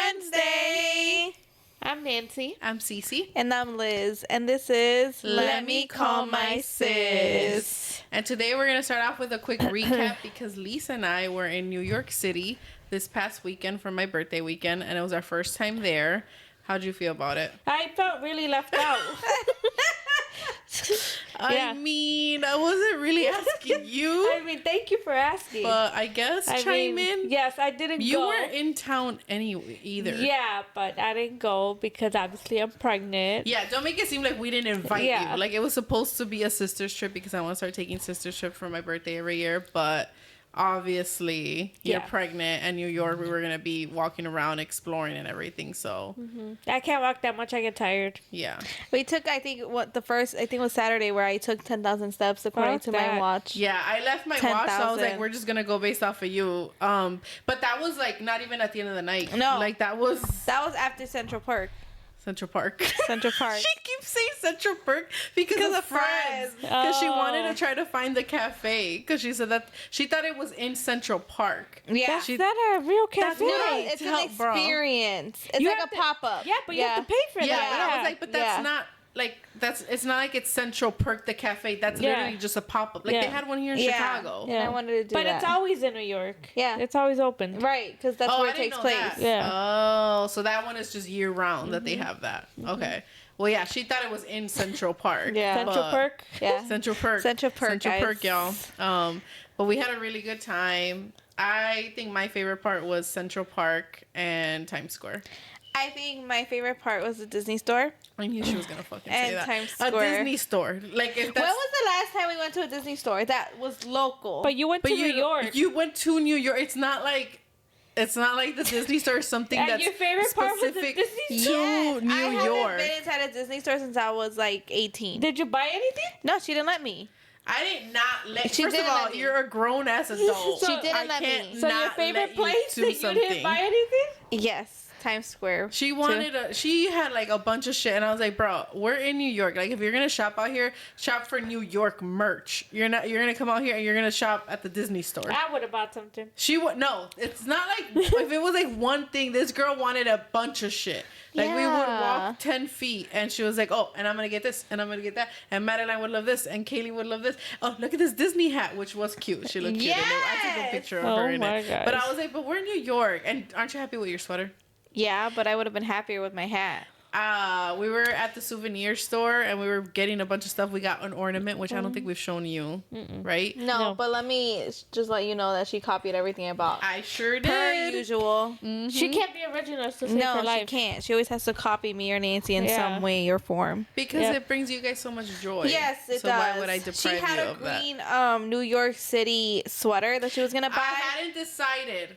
Wednesday. I'm Nancy. I'm Cece. And I'm Liz. And this is Let Me Call My Sis. And today we're going to start off with a quick recap because Lisa and I were in New York City this past weekend for my birthday weekend, and it was our first time there. How'd you feel about it? I felt really left out. I mean, I wasn't really asking you. I mean, thank you for asking. But I guess chime in. Yes, I didn't go. You weren't in town anyway either. Yeah, but I didn't go because obviously I'm pregnant. Yeah, don't make it seem like we didn't invite you. Like, it was supposed to be a sister's trip because I want to start taking sister's trip for my birthday every year. But obviously, you're pregnant, and New York, we were going to be walking around, exploring and everything. So I can't walk that much. I get tired. Yeah. We took, I think, it was Saturday where I took 10,000 steps according to my watch. Yeah, I left my 10, watch, so I was like, we're just going to go based off of you. But that was like not even at the end of the night. No. Like that was after Central Park. Central Park. Central Park. She keeps saying Central Park because of Friends. Because she wanted to try to find the cafe. Because she said that she thought it was in Central Park. Yeah. That's not a real cafe. No, it's an experience. It's You like have a to- pop-up. Yeah, but you have to pay for Yeah, that. but I was like, but that's not like it's not like it's Central Park, the cafe. That's literally just a pop-up. Like they had one here in Chicago. Yeah, I wanted to do but that. it's always in New York. Yeah. It's always open. Right, because that's where it takes place. That. Yeah. Oh, so that one is just year round that they have that. Okay. Well, yeah, she thought it was in Central Park. Central Park. Yeah. Central Park. Central Park, Central Park, guys. y'all. But we had a really good time. I think my favorite part was Central Park and Times Square. I think my favorite part was the Disney store. I knew she was gonna fucking And say that. Times A Square. Disney store. Like if When that's, was the last time we went to a Disney store? That was local. But you went to New York. You went to New York. It's not like the Disney store is something And that's your favorite part was the specific Disney to Yes, New I haven't York. been inside a Disney store since I was like 18. Did you buy anything? No, she didn't let me. I did not let. She First of didn't all, let me. you're a grown ass adult. She didn't I let can't me. So your not favorite let you place do that you something. didn't buy anything? Yes, Times Square. She wanted she had like a bunch of shit, and I was like, bro, we're in New York. Like, if you're gonna shop out here, shop for New York merch. You're gonna come out here and you're gonna shop at the Disney store. I would have bought something. She would no. It's not like if it was like one thing. This girl wanted a bunch of shit. Like we would walk 10 feet, and she was like, "Oh, and I'm gonna get this, and I'm gonna get that." And Madeline would love this, and Kaylee would love this. Oh, look at this Disney hat, which was cute. She looked cute. And I took a picture of her in it. Gosh. But I was like, "But we're in New York, and aren't you happy with your sweater?" Yeah, but I would have been happier with my hat. We were at the souvenir store, and we were getting a bunch of stuff. We got an ornament, which I don't think we've shown you, right? No, but let me just let you know that she copied everything I bought. I sure did. Per usual. She can't be original to save her No, life. she can't. She always has to copy me or Nancy in some way or form. Because it brings you guys so much joy. Yes, it so does. why would I deprive she had you a of that? green New York City sweater that she was gonna buy. I hadn't decided.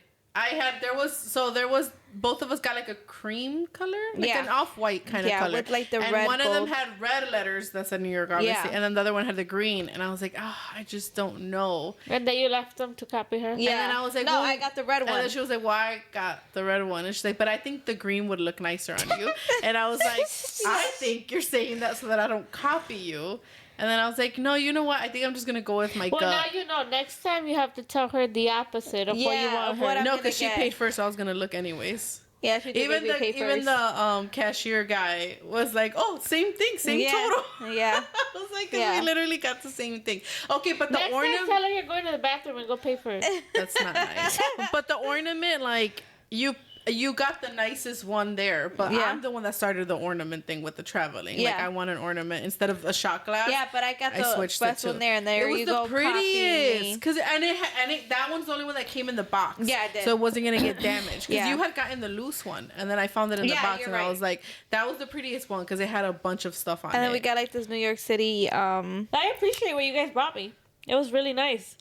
There was both of us got like a cream color, like an off-white kind of color. With like the and red one of them gold. had red letters that said New York, obviously, and then the other one had the green. And I was like, I just don't know. And then you left them to copy her? Yeah. And then I was like, no, I got the red one. And then she was like, well, I got the red one. And she's like, but I think the green would look nicer on you. And I was like, I think you're saying that so that I don't copy you. And then I was like, no, you know what? I think I'm just going to go with my gut. Well, now you know. Next time you have to tell her the opposite of what you want her. No, because she paid first, so I was going to look anyways. Yeah, she did even the cashier guy was like, "Oh, same thing, same total." Yeah, I was like, we literally got the same thing. Okay, but the ornament. Next time, tell her you're going to the bathroom and go pay for it. That's not nice. But the ornament, like you got the nicest one there, but I'm the one that started the ornament thing with the traveling. Yeah. Like I want an ornament instead of a shot glass. Yeah, but I got the best one there, and there you go. It was the prettiest, because that one's the only one that came in the box. Yeah, it did. So it wasn't gonna get damaged. Because you had gotten the loose one, and then I found it in the box, and I was like, that was the prettiest one because it had a bunch of stuff on it. And then we got like this New York City. I appreciate what you guys brought me. It was really nice.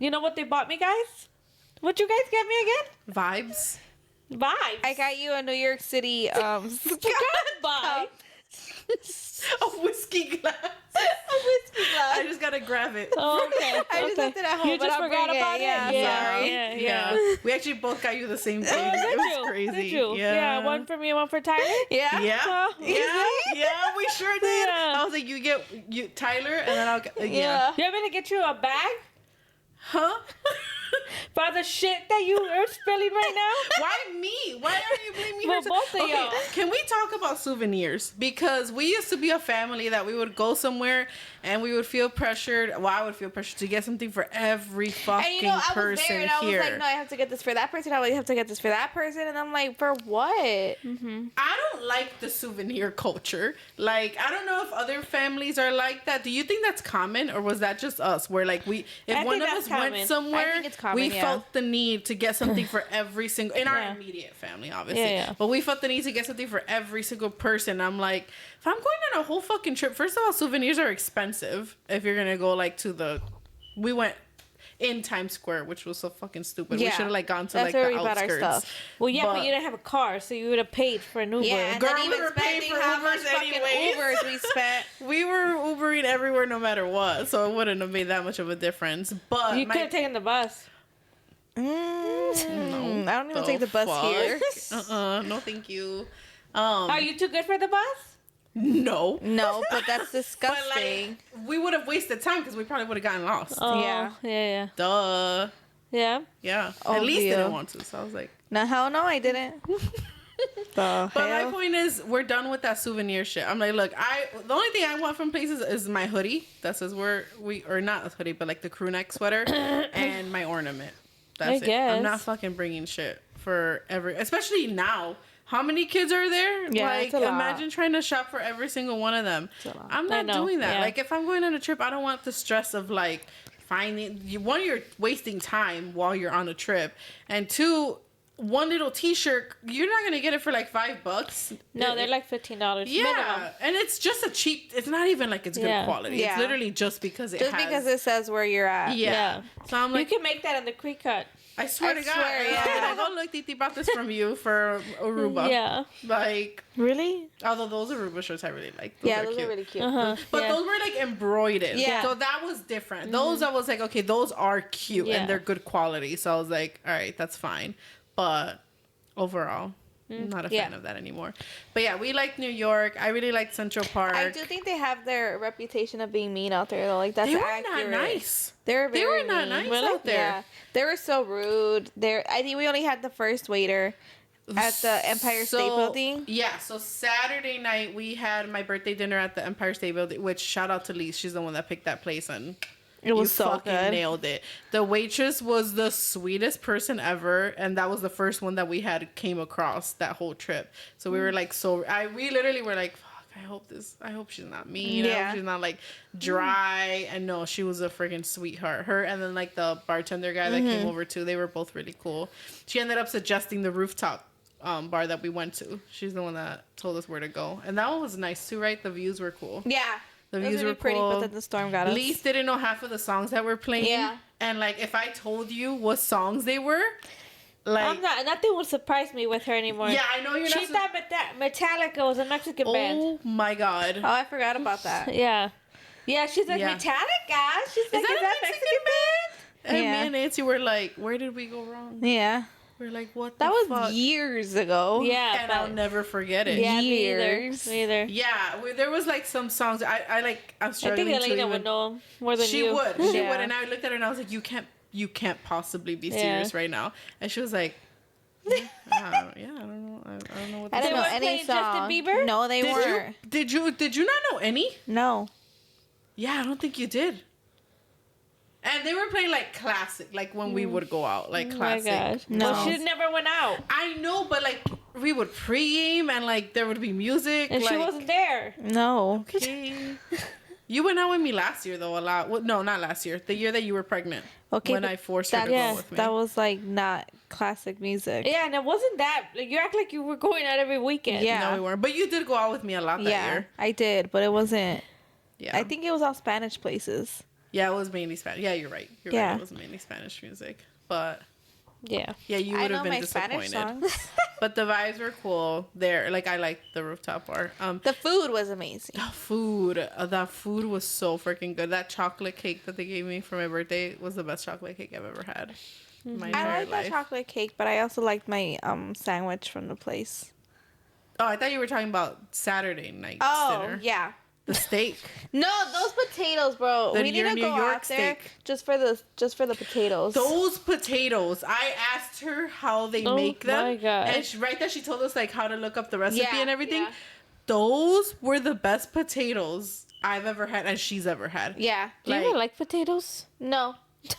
You know what they bought me, guys? What you guys get me again? Vibes. I got you a New York City Bye. A whiskey glass. I just gotta grab it. Oh, okay. I just left it at home. You just forgot about it? Yeah, Sorry. We actually both got you the same thing. It was crazy. Did you? Yeah, one for me and one for Tyler. Yeah. Yeah, we sure did. Yeah. I was like, you get Tyler, and then I'll get You want me to get you a bag? Huh? For the shit that you are spilling right now? Why me? Why are you blaming Well, her? both of y'all. Can we talk about souvenirs? Because we used to be a family that we would go somewhere and we would feel pressured. Well, I would feel pressured to get something for every fucking And you know, I was person there and I was here. like, no, I have to get this for that person. I have to get this for that person. And I'm like, for what? I don't like the souvenir culture. Like, I don't know if other families are like that. Do you think that's common, or was that just us? Where like if I one think of that's us went common. somewhere, I think it's common, we yeah. felt the need to get something for every single in our Yeah. immediate family, obviously. Yeah. But we felt the need to get something for every single person. I'm like, if I'm going on a whole fucking trip, first of all, souvenirs are expensive. If you're gonna go like we went in Times Square, which was so fucking stupid. We Yeah. should have like gone to That's like where the we bought our outskirts. stuff. Well, yeah, but you didn't have a car, so you would have paid for an Uber. Yeah, and Girl, then we even were paying spending for how much Ubers fucking anyways. Ubers we spent. We were Ubering everywhere no matter what, so it wouldn't have made that much of a difference. But You could have taken the bus. I don't even take the bus here. No, thank you. Are you too good for the bus? No. No, but that's But disgusting. like, we would have wasted time because we probably would have gotten lost. Oh, Yeah. Yeah. Duh. Yeah. Yeah. Oh, At least dear. didn't want to. So I was like. No, hell no, I didn't. The But my hell? point is, we're done with that souvenir shit. I'm like, look, the only thing I want from places is my hoodie that says or not a hoodie, but like the crew neck sweater and my ornament. That's it. guess. I'm not fucking bringing shit for especially now. How many kids are there? Yeah, like, it's a lot. imagine trying to shop for every single one of them. a lot. I'm I not know, doing that. yeah. Like, if I'm going on a trip, I don't want the stress of like finding you're wasting time while you're on a trip, and two, one little T-shirt, you're not gonna get it for like $5. No, they're like $15 Yeah, minimum. and it's just a cheap. It's not even like it's good Yeah. quality. Yeah. It's literally just because it Just has. because it says where you're at. Yeah. Yeah. So I'm like, You can make that in the creek cut. I swear I to God, swear, yeah. yeah. Like, oh look, Titi bought this from you for Aruba. Yeah. Like, Really? although those Aruba shirts I really like. Those Yeah, are those cute. are really cute. Uh-huh. But yeah. those were like embroidered. Yeah. So that was different. Those I was like, okay, those are cute Yeah. and they're good quality. So I was like, all right, that's fine. But overall, I'm not a fan Yeah. of that anymore. But yeah, we like New York. I really like Central Park. I do think they have their reputation of being mean out there though. Like that's they were accurate. not nice. They were They very were not mean. nice Really? out there. Yeah, they were so rude. I think we only had the first waiter at the Empire State Building. Yeah, so Saturday night we had my birthday dinner at the Empire State Building, which shout out to Lise. She's the one that picked that place and It was you so fucking good. nailed it. The waitress was the sweetest person ever, and that was the first one that we had came across that whole trip. So we were like, we literally were like, fuck, I hope she's not mean. I Yeah. hope she's not like dry. And no, she was a freaking sweetheart. Her and then like the bartender guy that came over too, they were both really cool. She ended up suggesting the rooftop bar that we went to. She's the one that told us where to go, and that one was nice too, right? The views were cool. Yeah, The it was views really were pretty, cool. but then the storm got us. Lise didn't know half of the songs that were playing. Yeah. And like if I told you what songs they were, like Nothing would surprise me with her anymore. yeah, I know you're She not. thought Metallica was a Mexican band. Oh my god. Oh, I forgot about that. Yeah. Yeah, she's like, Yeah. Metallica? She's like, is that Mexican band? And Yeah. me and Nancy were like, where did we go wrong? Yeah, We're like, what that the was fuck? years ago. Yeah, And but I'll never forget it. yeah, Years. me either. Yeah, there was like some songs I'm I struggling think to Elena even. would know more than She you. would. She Yeah. would. And I looked at her and I was like, you can't possibly be Yeah. serious right now. And she was like, I don't know. I don't know what I this don't They know weren't any playing Justin song. Bieber? No, they weren't. Did you not know any? No. Yeah, I don't think you did. And they were playing like classic, like when we would go out, like Oh my classic. gosh. No. Well, she never went out. I know, but like we would pregame and like there would be music. And like, she wasn't there. No. Okay. You went out with me last year though a lot. Well, no, not last year. The year that you were pregnant. Okay, When but I forced her to yeah, go with me. That was like not classic music. Yeah, and it wasn't that. Like, you act like you were going out every weekend. Yeah. No, we weren't. But you did go out with me a lot that Yeah, year. I did, but it wasn't. Yeah. I think it was all Spanish places. Yeah, it was mainly Spanish. Yeah, you're right. You're Yeah. right. It was mainly Spanish music. But Yeah. yeah, you I would know have been my disappointed. Spanish songs. But the vibes were cool there. Like I liked the rooftop bar. The food was amazing. The food. That food was so freaking good. That chocolate cake that they gave me for my birthday was the best chocolate cake I've ever had in my entire I like life. that chocolate cake, but I also liked my sandwich from the place. Oh, I thought you were talking about Saturday night Oh, dinner. yeah. The steak. No, those potatoes, bro. The We need to New go York out there steak. just for the potatoes. Those potatoes. I asked her how they make them. my God. And right there she told us like how to look up the recipe Yeah, and everything. yeah. Those were the best potatoes I've ever had and she's ever had. Yeah. Do you even like potatoes? No,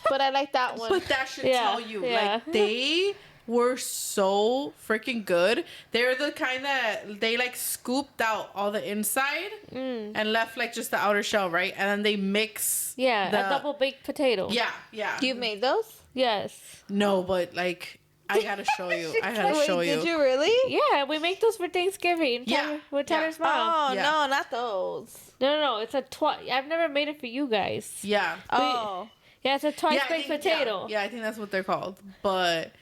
but I like that one. But that should Yeah, tell you. yeah. Like they were so freaking good. They're the kind that they like scooped out all the inside and left like just the outer shell, right? And then they mix Yeah, the, a double baked potato. Yeah, yeah. You made those? Yes. No, but like I gotta show you. I gotta Wait, show you. did you really? Yeah, we make those for Thanksgiving. Yeah, With yeah. Tyler's mom. Oh Yeah. no, not those. No. It's a I've never made it for you guys. Yeah. Oh, Yeah, it's a twice Yeah, I baked think- potato. Yeah, I think that's what they're called. But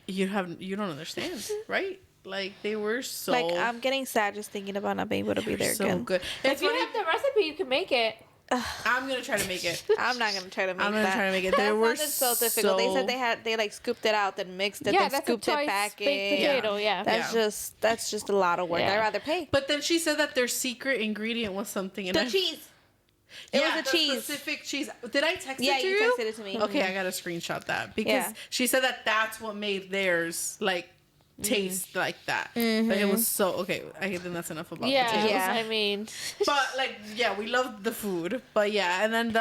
you don't understand, right? Like they were so like I'm getting sad just thinking about not being able to be there so again. good. If It's you funny. have the recipe, you can make it. I'm gonna try to make it. I'm not gonna try to make I'm gonna that. try to make it. They That were sounded so difficult. They so- said they like scooped it out, then mixed it, Yeah, then that's a scooped it twice back baked in. potato. Yeah. That's just a lot of work. Yeah. I'd rather pay. But then she said that their secret ingredient was something. And The I- cheese. It was Yeah, a the cheese. specific cheese. Did I text Yeah, it to you you? texted it to me. Okay, I gotta screenshot that because Yeah. she said that that's what made theirs like taste like that. But it was so okay. I think that's enough about Yeah, potatoes. Yeah. I mean, But like, yeah, we loved the food. But yeah, and then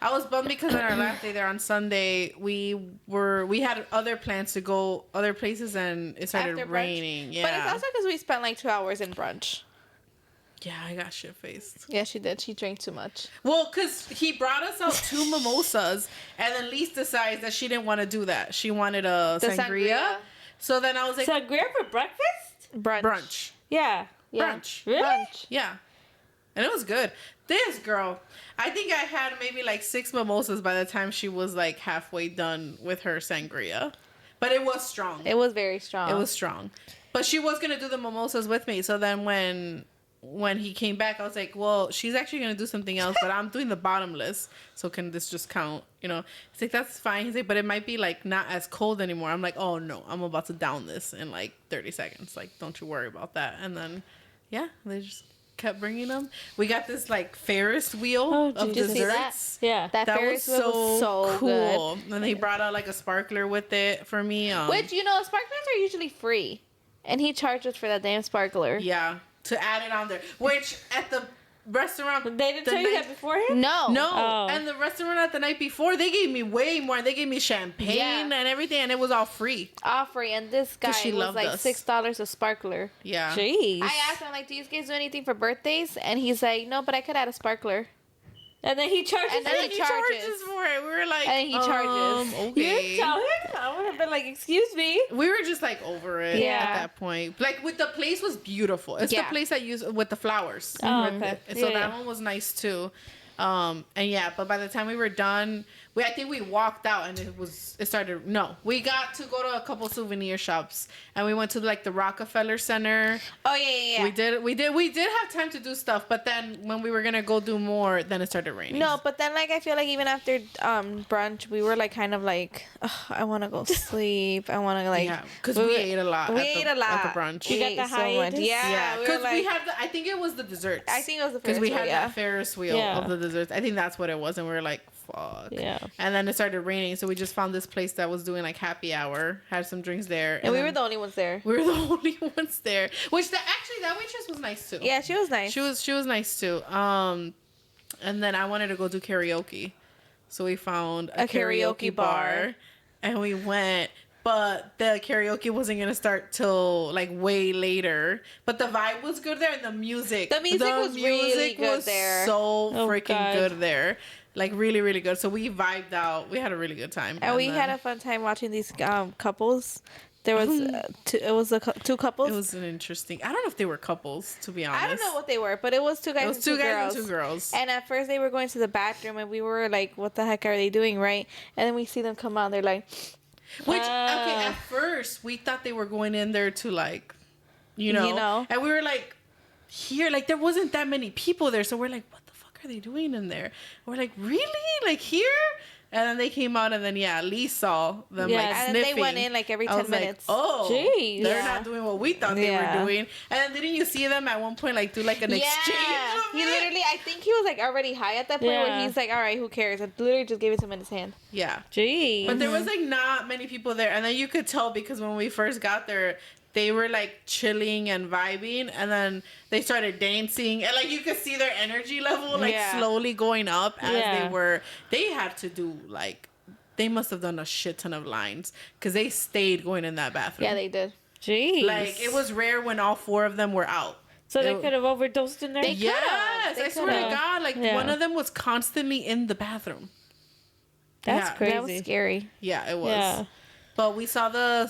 I was bummed because on our last day there on Sunday we had other plans to go other places and it started After brunch. raining. Yeah, But it's also because we spent like 2 hours in brunch. yeah, I got shit faced. Yeah, she did. She drank too much. Well, because he brought us out 2 mimosas, and then Lise decides that she didn't want to do that. She wanted a The sangria. So then I was like, sangria for breakfast? brunch. Yeah. Yeah. Brunch. Really? Brunch. Yeah. And it was good. This girl, I think I had maybe like 6 mimosas by the time she was like halfway done with her sangria. But it was strong. It was very strong. It was strong. But she was going to do the mimosas with me. So then when he came back, I was like, well, she's actually going to do something else, but I'm doing the bottomless. So can this just count? You know, he's like, that's fine. He's like, but it might be like not as cold anymore. I'm like, oh no, I'm about to down this in like 30 seconds. Like, don't you worry about that. And then, yeah, they just kept bringing them. We got this like Ferris wheel Oh, of Jesus. See that? desserts. Yeah. That That was Ferris wheel was so cool. good. And he brought out like a sparkler with it for me. Which, you know, sparklers are usually free. And he charged us for that damn sparkler. Yeah, to add it on there. Which at the restaurant, They didn't the tell you night- that beforehand? No. No, Oh. and the restaurant at the night before they gave me way more. They gave me champagne Yeah. and everything, and it was all free. All free. And this guy 'Cause she was loved like us. $6 a sparkler. Yeah, Jeez. I asked him, like, do you guys do anything for birthdays? And he's like, no, but I could add a sparkler. And then he charges And then you? he he charges. charges for it. We were like, And he charges. You Okay. didn't tell him? I would have been like, excuse me. We were just like over it Yeah. at that point. Like with the place was beautiful. It's Yeah. the place I use with the flowers. Oh, With okay. it. So Yeah, that yeah. one was nice too. And yeah, but by the time we were done, I think we walked out and we got to go to a couple souvenir shops and we went to like the Rockefeller Center. Oh, yeah. We did have time to do stuff, but then when we were gonna go do more, then it started raining. No, but then, like, I feel like even after brunch, we were, like, kind of like, "Ugh, I want to go sleep. I want to, like... yeah, because we ate a lot. We at ate the, a lot. at the brunch. You We got ate the so much. hiatus? Yeah, Yeah, we because were we like... had I think it was the desserts. I think it was the Because Ferris we wheel, had yeah. that Ferris wheel Yeah. of the desserts. I think that's what it was. And we were like, fuck. Yeah. And then it started raining. So we just found this place that was doing like happy hour, had some drinks there. And we then were the only ones there. we were the only ones there. Which that waitress was nice too. Yeah, she was nice. She was nice too. And then I wanted to go do karaoke. So we found a karaoke bar and we went. But the karaoke wasn't gonna start till like way later. But the vibe was good there, and the music. The music was really good there. So Oh, freaking God. good there, like really, really good. So we vibed out. We had a really good time, And we then had a fun time watching these couples. There was two couples. It was an interesting. I don't know if they were couples, to be honest. I don't know what they were, but it was two guys, It was and two guys girls. and two girls. And at first they were going to the bathroom, and we were like, "What the heck are they doing?" Right? And then we see them come out. They're like, Which okay, at first we thought they were going in there to like, you know, and we were like, here, like there wasn't that many people there, so we're like, what the fuck are they doing in there? And we're like, really, like here? And then they came out, and then Lee saw them Yeah. like And then sniffing. they went in like every I 10 was like, minutes. oh, Jeez. they're Yeah. not doing what we thought they Yeah. were doing. And then didn't you see them at one point like do like an exchange? Of He it? literally, I think he was like already high at that point where Yeah. he's like, all right, who cares? And literally just gave it to him in his hand. Yeah. Jeez. But there was like not many people there, and then you could tell because when we first got there, they were like chilling and vibing, and then they started dancing, and like you could see their energy level like Yeah. slowly going up as Yeah. they had to do like they must have done a shit ton of lines because they stayed going in that bathroom. Yeah, they did. Jeez. like it was rare when all 4 of them were out. So they It- could have overdosed in there? They Yes, could've. I They swear to could've. God, like Yeah. one of them was constantly in the bathroom. That's Yeah. crazy. That was scary. Yeah, it was. Yeah. But we saw the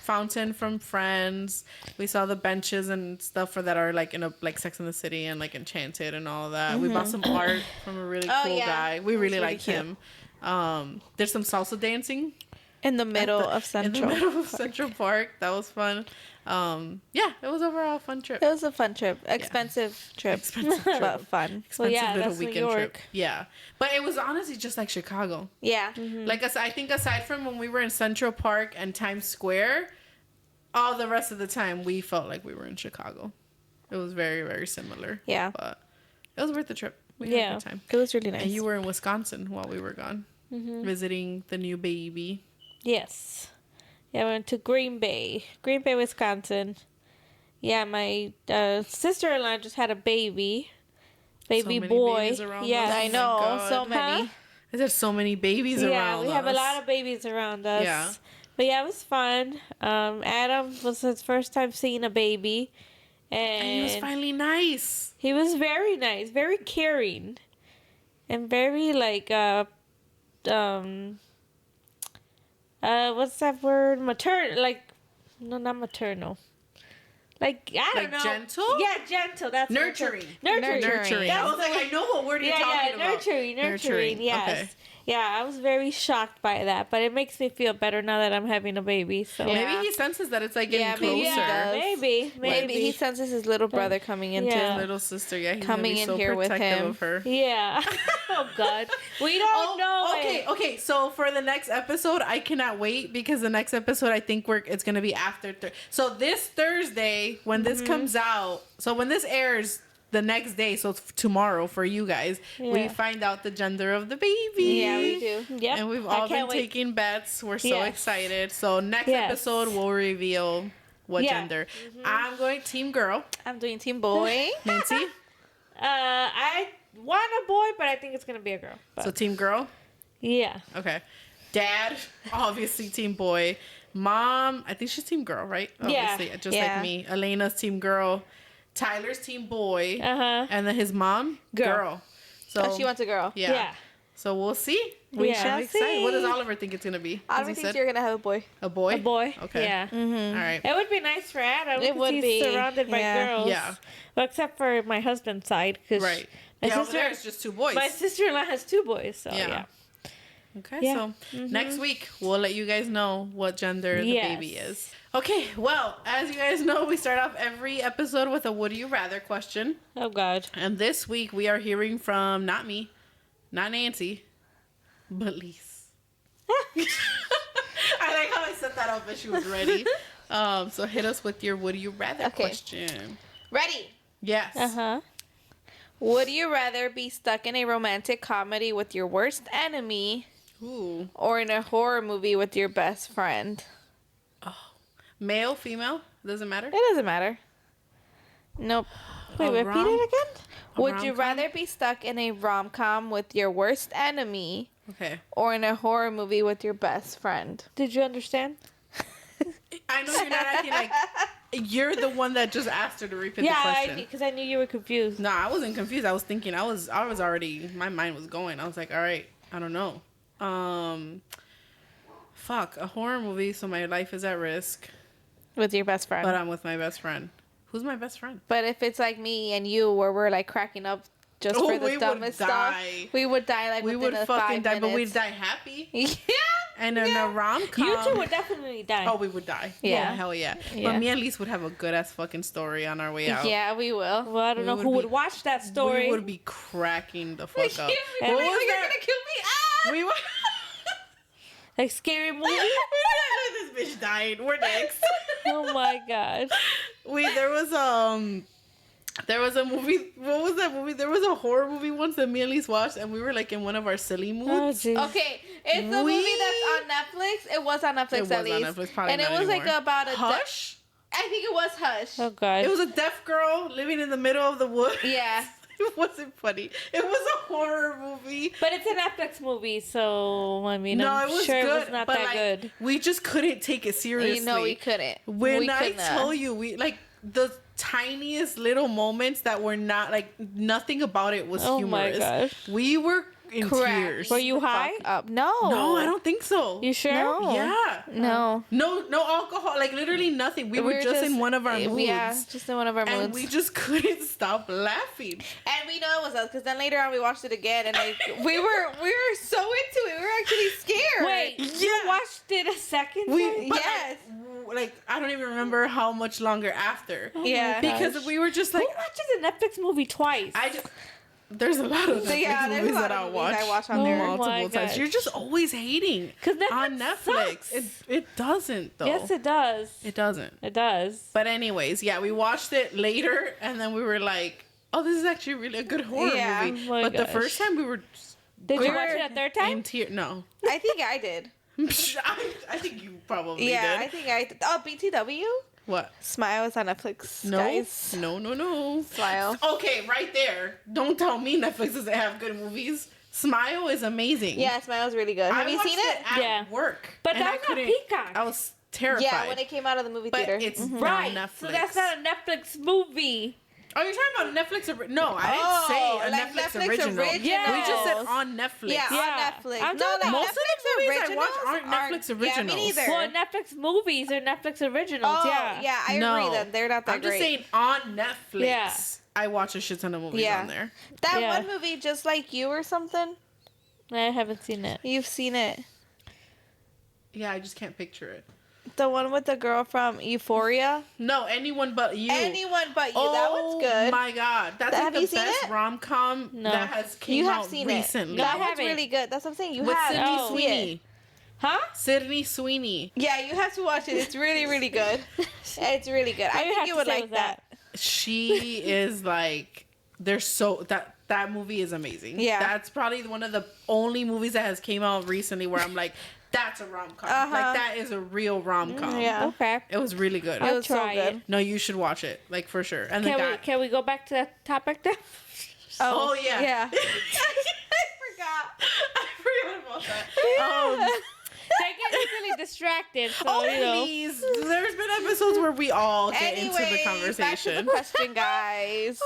fountain from Friends. We saw the benches and stuff for that are like in a like Sex and the City and like Enchanted and all that. We bought some art from a really Oh, cool yeah. guy. We It was really really liked cute. him. There's some salsa dancing In the middle at the- of Central. In the middle of Central Park. That was fun. Yeah, it was overall a fun trip. It was a fun trip. Expensive trip. Expensive trip. But fun. Well, Expensive yeah, little that's New weekend trip. York. Yeah, but it was honestly just like Chicago. Yeah. Like I think aside from when we were in Central Park and Times Square, all the rest of the time we felt like we were in Chicago. It was very, very similar. Yeah. But it was worth the trip. We had a Yeah. good time. It was really nice. And you were in Wisconsin while we were gone, visiting the new baby. Yes. Yeah, I went to Green Bay, Wisconsin. Yeah, my sister-in-law just had a baby many boy. babies around Yes. us. I Oh my know. God. So many. Huh? There's so many babies Yeah, around we have a us. lot of babies around us. Yeah. But yeah, it was fun. Adam was his first time seeing a baby. And he was finally nice. he was very nice, very caring. And very like what's that word? No, not maternal. Like, I don't Like know. gentle? Yeah, gentle. That's the word. Nurturing. Nurturing. Nurturing. I was like, I know what word you're talking about. Nurturing, yes. Okay. Yeah, I was very shocked by that, but it makes me feel better now that I'm having a baby. So Yeah. Maybe he senses that it's like getting Yeah, closer. maybe he does. maybe. Maybe he senses his little brother coming into Yeah. Little sister, yeah, he's Coming gonna be in so here with protective him. of her. Yeah. Oh God, we don't know. okay, it. okay. So for the next episode, I cannot wait because the next episode I think it's gonna be after. So this Thursday, when this comes out, so when this airs the next day, so it's tomorrow for you guys, we Yeah. find out the gender of the baby. Yeah, we do. Yep. And we've I all been can't wait. taking bets. We're so Yes. excited. So next Yes. episode we'll reveal what Yeah. gender. I'm going team girl. I'm doing team boy. Nancy. I want a boy, but I think it's gonna be a girl. But So team girl. yeah. Okay. Dad, obviously team boy. Mom, I think she's team girl, right? Yeah. Obviously, just Yeah. like me. Elena's team girl. Tyler's team boy. Uh-huh. And then his mom, girl. So Oh, she wants a girl. yeah. Yeah. So we'll see. We I'm shall excited. What does see. Oliver think it's gonna be? Oliver Has he thinks said? you're gonna have a boy. A boy. A boy. Okay. Yeah. Mm-hmm. All right. It would be nice for Adam. It 'cause would he's be, surrounded by yeah. girls. Yeah. Well, except for my husband's side, because Right. my Yeah, over sister, there it's just two boys. my sister-in-law has 2 boys. So Yeah. yeah. Okay, Yeah. so next week we'll let you guys know what gender the Yes. baby is. Okay, well, as you guys know, we start off every episode with a would you rather question. Oh God. And this week we are hearing from not me, not Nancy, but Lise. I like how I set that up and she was ready. So hit us with your would you rather Okay. question. Ready? Yes. Uh-huh. Would you rather be stuck in a romantic comedy with your worst enemy Ooh. or in a horror movie with your best friend? Male, female, doesn't matter. It doesn't matter. Nope. Wait, A repeat rom- it again? a Would you rom-com? rather be stuck in a rom-com with your worst enemy Okay. or in a horror movie with your best friend? Did you understand? I know you're not acting like you're the one that just asked her to repeat the Yeah, question. because I knew you were confused. No, I wasn't confused. I was thinking. I was already. My mind was going. I was like, all right, I don't know. Fuck, a horror movie. So my life is at risk, With your best friend. but I'm with my best friend. Who's my best friend? But if it's like me and you, where we're like cracking up just Oh, for we the would dumbest stuff, die. we would die like We within would a fucking 5 die, but we'd minutes. die happy. Yeah. And in a rom com, You two would definitely die. Oh, we would die. Yeah. Oh, hell yeah. Yeah. But me and Lise would have a good ass fucking story on our way out. Yeah, we will. Well, I don't We know would who be- would watch that story. We would be cracking the fuck up. You're What was gonna that? kill me. Ah! We were. Like scary movie? This bitch died. We're next. Oh my god. There was a movie. What was that movie? There was a horror movie once that me and Elise watched, and we were like in one of our silly Oh, moods. jeez. Okay, it's the movie that's on Netflix. It was on Netflix It was at on least. Netflix, probably and not it was like anymore. about a Hush. I think it was Hush. Oh god. It was a deaf girl living in the middle of the woods. Yeah. It wasn't funny. It was a horror movie. But it's a Netflix movie, so I mean, No, I'm it was sure good, it was not but that like, good. we just couldn't take it seriously. You know we couldn't. When we I couldn't. tell you, we like the tiniest little moments that were not like nothing about it was Oh my humorous. gosh. We were in tears. Were you high? Up. No. No, I don't think so. You sure? No. Yeah. No. No alcohol. Like literally nothing. We were just in one of our moods. Yeah, just in one of our moods. And we just couldn't stop laughing. And we know it was us because then later on we watched it again and like we were so into it. We were actually scared. Wait, you Yeah. watched it a second We time? but, Yes. like I don't even remember how much longer after. Oh my Yeah. Because gosh. we were just Who like watches a Netflix movie twice? there's a lot of So, yeah, Netflix there's a movies lot that of I movies watch. I watch on Oh there. my Multiple times. gosh. You're just always hating 'Cause Netflix on Netflix. sucks. It doesn't though. Yes, it does. It doesn't. It does. But anyways, yeah, we watched it later, and then we were like, "Oh, this is actually really a good horror Yeah. movie." Oh my But the gosh. first time we were Did We you watch were it a third time? in tears. No, I think I did. I think you probably Yeah, did. I think I did. Oh, BTW? What? Smile is on Netflix, No, guys. no. Smile. Okay, right there. Don't tell me Netflix doesn't have good movies. Smile is amazing. Yeah, Smile is really good. Have you watched seen it? At Yeah. work, But and that I was on couldn't- Peacock. I was terrified. Yeah, when it came out of the movie but theater. it's Right. not Netflix. So that's not a Netflix movie. Oh, you're talking about Netflix? No, I didn't Oh, say a like Netflix, Netflix original. originals. Yeah. We just said on Netflix. Yeah, Yeah. on Netflix. I'm No, talking like most of the Netflix movies I originals watch aren't Netflix Yeah, me originals. neither. Well, Netflix movies are Netflix originals. Oh, Yeah. I agree then. They're not that I'm great. just saying on Netflix. Yeah. I watch a shit ton of movies Yeah. on there. That Yeah. one movie, Just Like You or something. I haven't seen it. You've seen it. Yeah, I just can't picture it. The one with the girl from Euphoria. No, anyone but you. Anyone but you. That one's good. Oh my god, that's Have like the you seen best it? rom com No. that has came You have out seen recently. it. No, I That one's haven't. really good. That's what I'm saying. You With have. Sydney Oh. Sweeney. Huh? Sydney Sweeney. Yeah, you have to watch it. It's really, really good. It's really good. I All you have think you to would say like was that. She is like, there's so that movie is amazing. Yeah. That's probably one of the only movies that has came out recently where I'm like, that's a rom com. Uh-huh. Like that is a real rom com. Yeah. Okay. It was really good. It I'll was so try good. it. No, you should watch it, like for sure. And the guy. Can we go back to that topic now? Oh, yeah. Yeah. I forgot about that. They get easily distracted, so Oh, you know. please. There's been episodes where we all get into the Anyways, back to conversation. the question, guys. This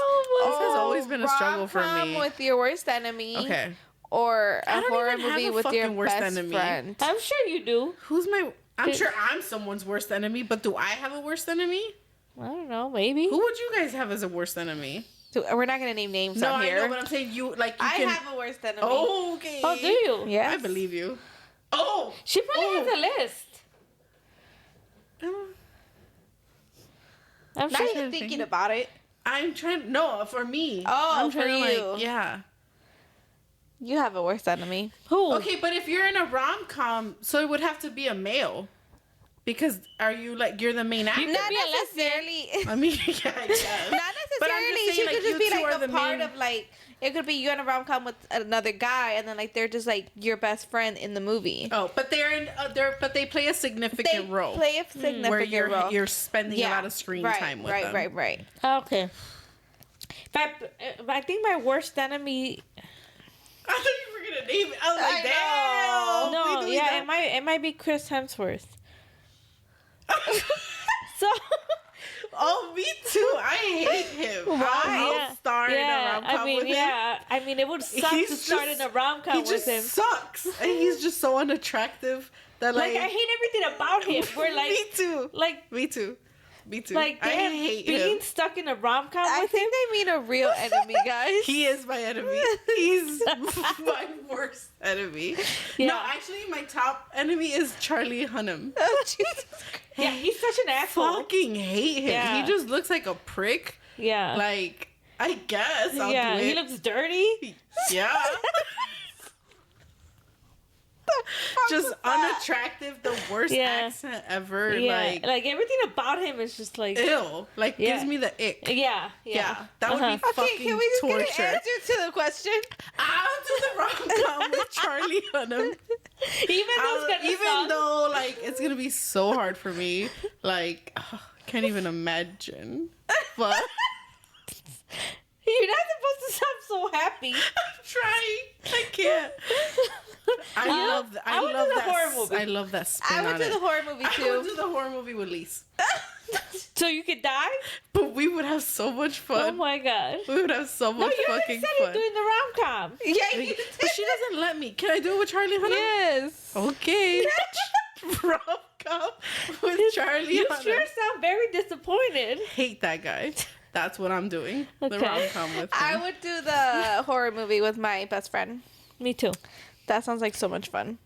has always been a struggle for rom-com me. with your worst enemy. Okay. Or I a don't horror even have movie a with your fucking worst best enemy. friend. I'm sure you do. Who's my... I'm sure I'm someone's worst enemy, but do I have a worst enemy? I don't know, maybe. Who would you guys have as a worst enemy? So we're not gonna name names No, on I here. know, but I'm saying you, like, you I can... have a worst enemy. Okay. Oh, do you? Yes. I believe you. Oh! She probably has a list. I'm Now sure. you're thinking about it. I'm trying... No, for me. Oh, I'm for trying to, you. like, yeah. You have a worst enemy. Who? Okay, but if you're in a rom-com, so it would have to be a male. Because are you, like, you're the main actor? Not be a necessarily. I mean, yeah, I guess. Not But I'm necessarily. just She saying, could like, just you be two like are a the part main- of like. It could be you in a rom com with another guy, and then like they're just like your best friend in the movie. Oh, but but they play a significant They role. play a significant where role. you're spending a lot of screen right, time with right, them. Right. Okay. But I think my worst enemy. I thought you were gonna name it. I was like, I damn. No, we doing yeah, that? it might be Chris Hemsworth. So. Oh, me too. I hate him. I'll star in a rom com with him. I mean, it would suck He's to start just- in a rom com He with just him. sucks, and he's just so unattractive that Like I hate everything about him. We're like, me too. like, Me too. Me too. like I damn, hate being him. stuck in a rom com I with him. think they mean a real enemy, guys. He is my enemy. He's my worst enemy. Yeah. No, actually, my top enemy is Charlie Hunnam. Oh, Jesus. Yeah, he's such an asshole. Fucking hate him. Yeah. He just looks like a prick. Yeah. Like, I guess I'll yeah, do it. he looks dirty. Yeah. just was that? unattractive, the worst Yeah. accent ever. Yeah, like everything about him is just like Ew. Like, Yeah. gives me the ick. yeah. Yeah, that would be Okay, fucking can we just torture. get an answer to the question? I'll do the rom-com with Charlie Hunnam. Even Though, like, it's gonna be so hard for me. Like, can't even imagine. But you're not supposed to sound so happy. I'm trying. I can't. I love that. I would do the horror movie. I love that spin I would on do it. the horror movie I too. would do the horror movie with Lise. So you could die? But we would have so much Oh fun. my god. We would have so No, much you already fucking said fun. you're doing the rom-com. Yeah, you But she doesn't let me. Can I do it with Charlie Hunnam? Yes. Okay. Rom-com with Charlie You Hunnam. sure sound very disappointed. Hate that guy. That's what I'm doing. The Okay. rom-com with him. I would do the horror movie with my best friend. Me too. That sounds like so much fun.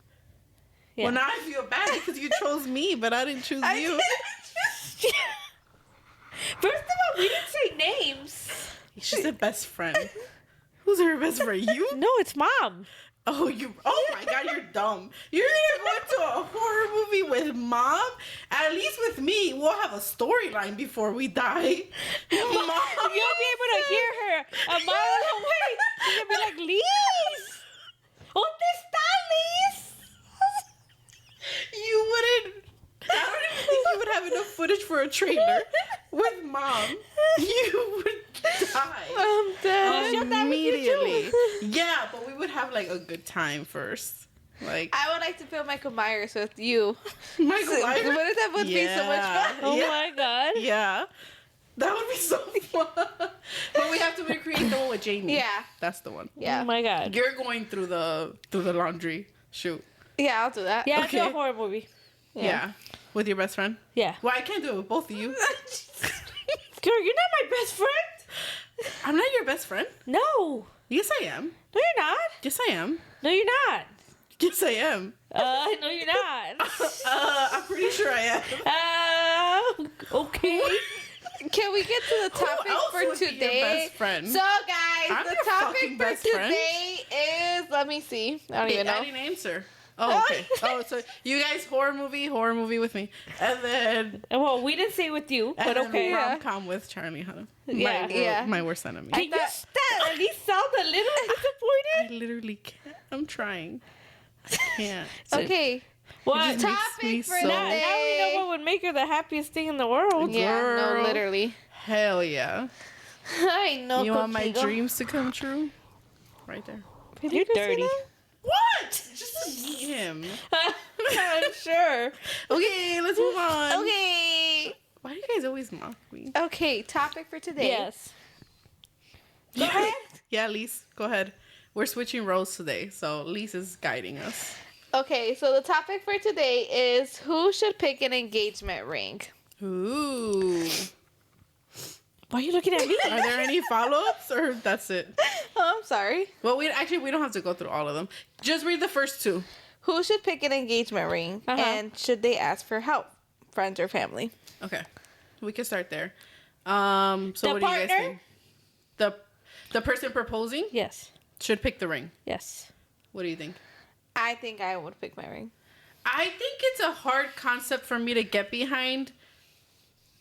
Yeah. Well, now I feel bad because you chose me, but I didn't choose you. First of all, we didn't say names. She's a best friend. Who's her best friend? You? No, it's mom. Oh, you! Oh my God, you're dumb. You're gonna go into a horror movie with mom? At least with me, we'll have a storyline before we die. Mom, You'll be able to hear her a mile away. You'll be like, Liz, ¿dónde está Liz? you wouldn't. I don't even think you would have enough footage for a trailer with mom. You would die. I'm dead. she'll die with you Immediately. Yeah, but we would have like a good time first. Like I would like to film Michael Myers with you. Michael Myers. Wouldn't that would be so much fun? Oh Yeah. my god. Yeah. That would be so fun. But we have to recreate the one with Jamie. Yeah. That's the one. Yeah. Oh my god. You're going through the laundry chute. Yeah, I'll do that. Yeah, Okay. do a horror movie. Yeah. With your best friend? Yeah. Well, I can't do it with both of you. Girl, you're not my best friend. I'm not your best friend. No. Yes, I am. No, you're not. Yes, I am. No, you're not. Yes, I am. No, you're not. I'm pretty sure I am. Okay. Can we get to the topic else for would be your today? best friend? So, guys, I'm the your topic fucking for best friend. today is. Let me see. I don't even know. I didn't answer. Oh, okay. Oh, so you guys horror movie with me, and then Well, we didn't say with you, but okay. rom-com with Charlie Hunnam. Yeah. Yeah. My worst enemy. Can you at least sound a little I disappointed? literally can't. I'm trying. I can't. Okay. What? just makes me Topic for so- Now we know today. what would make her the happiest thing in the world. Yeah, no, Girl. literally. Hell yeah. I know. You want my contigo. dreams to come true? Right there. You're dirty. What? Just to meet him. I'm sure. Okay, let's move on. Okay. Why do you guys always mock me? Okay, topic for today. Yes. Go ahead. Yeah, Lise, go ahead. We're switching roles today, so Lise is guiding us. Okay, so the topic for today is who should pick an engagement ring? Ooh. Why are you looking at me? Are there any follow-ups or that's it? Oh, I'm sorry. Well, we don't have to go through all of them. Just read the first two. Who should pick an engagement ring? Uh-huh. And should they ask for help? Friends or family? Okay. We can start there. So The what do you guys partner? think? The person proposing Yes. should pick the ring. Yes. What do you think? I think I would pick my ring. I think it's a hard concept for me to get behind.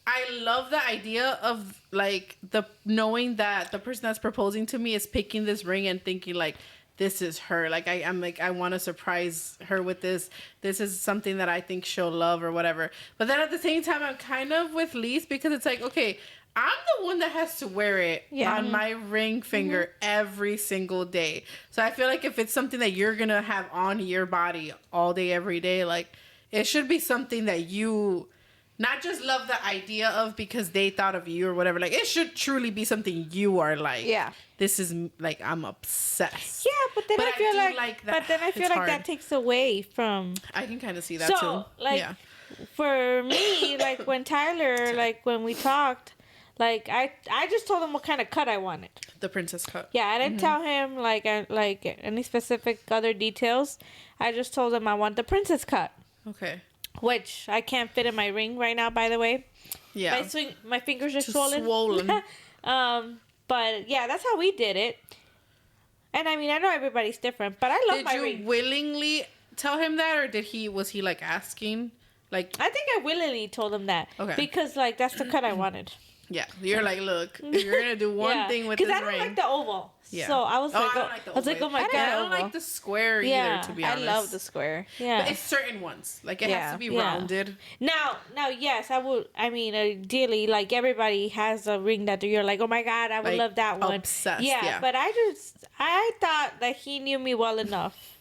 I love the idea of like the knowing that the person that's proposing to me is picking this ring and thinking like this is her. Like I'm like I want to surprise her with this. This is something that I think she'll love or whatever. But then at the same time, I'm kind of with Lise because it's like okay, I'm the one that has to wear it on my ring finger every single day. So I feel like if it's something that you're gonna have on your body all day, every day, like it should be something that you not just love the idea of because they thought of you or whatever. Like it should truly be something you are like. Yeah. This is like I'm obsessed. Yeah, but then I feel do like, that. but then I feel It's like hard. that takes away from. I can kind of see that So, too. like, yeah. For me, like when Tyler, like when we talked, like I just told him what kind of cut I wanted. The princess cut. Yeah, I didn't tell him like any specific other details. I just told him I want the princess cut, Okay. which I can't fit in my ring right now. By the way, Yeah. my fingers are Too swollen. swollen. But yeah, that's how we did it. And I mean, I know everybody's different, but I love Did my you ring. willingly tell him that, or was he like asking? Like, I think I willingly told him that. Okay. Because, like, that's the cut I wanted. yeah, you're like, look, if you're gonna do one thing with this ring. Because I don't like the oval. Yeah. So I was like, I don't like the I was like, oval. oh my God. I don't like the square either, to be I honest. love the square. Yeah. But it's certain ones. Like, it has to be Yeah. rounded. Now, yes, I would. I mean, ideally, like everybody has a ring that you're like, oh my God, I would Like, love that one. obsessed, Yeah, yeah. but I thought that he knew me well enough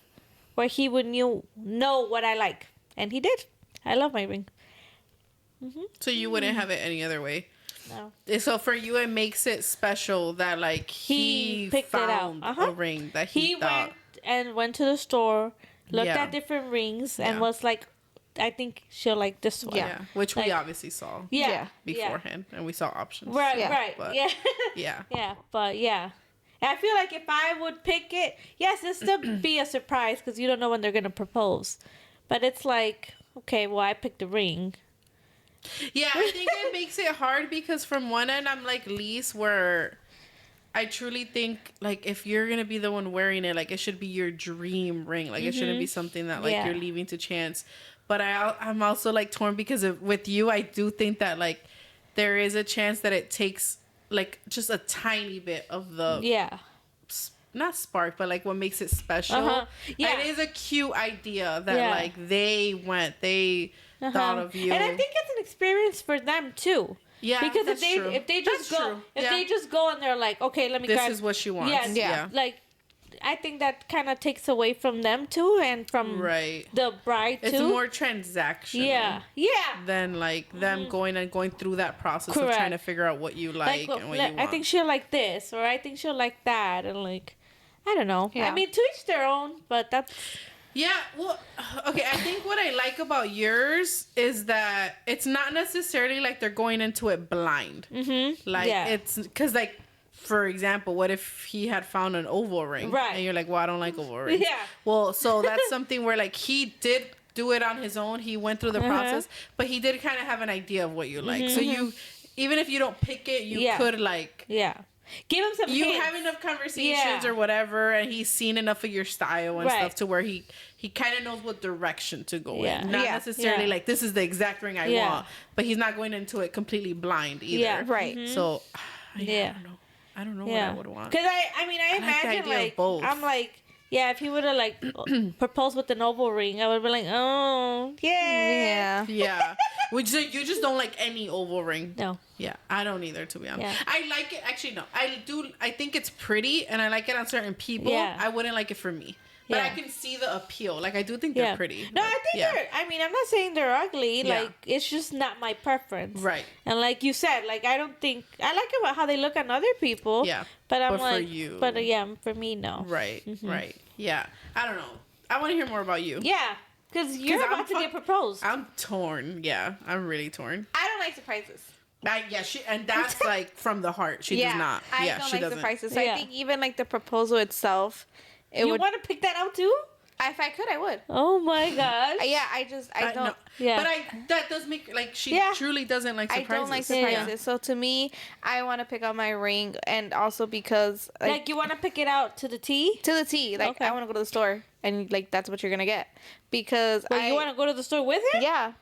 where he would know what I like, and he did. I love my ring. So you wouldn't have it any other way. No. So for you, it makes it special that like He he picked it out. found Uh-huh. a ring that He thought. went to the store, looked Yeah. at different rings, and Yeah. was like, I think she'll like this one. Yeah, which we Like- obviously saw Yeah. Yeah. beforehand, and we saw options. Right, Yeah. right. But- Yeah. Yeah. Yeah, but yeah. And I feel like if I would pick it, yes, it'd still be a surprise because you don't know when they're going to propose. But it's like, okay, well, I picked the ring. Yeah, I think it makes it hard because from one end, I'm like Lise, where I truly think like if you're gonna be the one wearing it, like it should be your dream ring. Like it shouldn't be something that like Yeah. you're leaving to chance. But I'm also like torn because with you, I do think that like there is a chance that it takes like just a tiny bit of the Yeah. not spark, but like what makes it special. Uh-huh. Yeah. It is a cute idea that Yeah. like they thought of you. And I think it's an experience for them too. Yeah, Because that's if true. they just That's go true. if Yeah. they just go and they're like, okay, let me This grab is what she wants. Yes, Yeah. like I think that kind of takes away from them too and from Right. the bride It's too. more transactional. Yeah. Yeah. Than like them going through that process of Correct. trying to figure out what you like and what you want. I think she'll like this, or I think she'll like that, and like, I don't know. Yeah. I mean, to each their own, but that's Yeah, well, okay, I think what I like about yours is that it's not necessarily like they're going into it blind. Like, Yeah. it's because, like, for example, what if he had found an oval ring? Right. And you're like, well, I don't like oval rings. Yeah. Well, so that's something where, like, he did do it on his own. He went through the process, but he did kind of have an idea of what you like. So you, even if you don't pick it, you Yeah. could, like, yeah. Give him some. you hints. have enough conversations Yeah. or whatever, and he's seen enough of your style and Right. stuff to where he kind of knows what direction to go Yeah. in. Not Yeah. necessarily Yeah. like this is the exact ring I Yeah. want, but he's not going into it completely blind either. Yeah. Right. So Yeah. I don't know Yeah. what I would want. Because I mean, I like the imagine idea of like both. I'm like. Yeah, if he would have like proposed with an oval ring, I would be like, oh, yeah. Yeah. Yeah. Which you just don't like any oval ring. No. Yeah, I don't either, to be honest. Yeah. I like it. Actually, no. I think it's pretty, and I like it on certain people. Yeah. I wouldn't like it for me. But I Yeah. can see the appeal. Like, I do think they're pretty. No, but, I think yeah. they're. I mean, I'm not saying they're ugly. Yeah. Like, it's just not my preference. Right. And like you said, like I don't think I like about how they look on other people. Yeah. But I'm But for like, you- But yeah, for me, no. Right, right. Yeah. I don't know. I want to hear more about you. Yeah, because you're 'Cause I'm about to fu- get proposed. I'm torn. Yeah, I'm really torn. I don't like surprises. Yeah, and that's like from the heart. She does not. I Yeah, don't she like doesn't. surprises. So Yeah. I think even like the proposal itself, it You would. want to pick that out too? If I could, I would. Oh my gosh. Yeah, I don't. No. Yeah. But that does make like she Yeah. truly doesn't like I surprises. don't like Yeah. surprises. So to me, I want to pick out my ring, and also because Like you want to pick it out to the T? to the T. Like Okay. I want to go to the store, and like that's what you're gonna get, because Well, you want to go to the store with him? Yeah.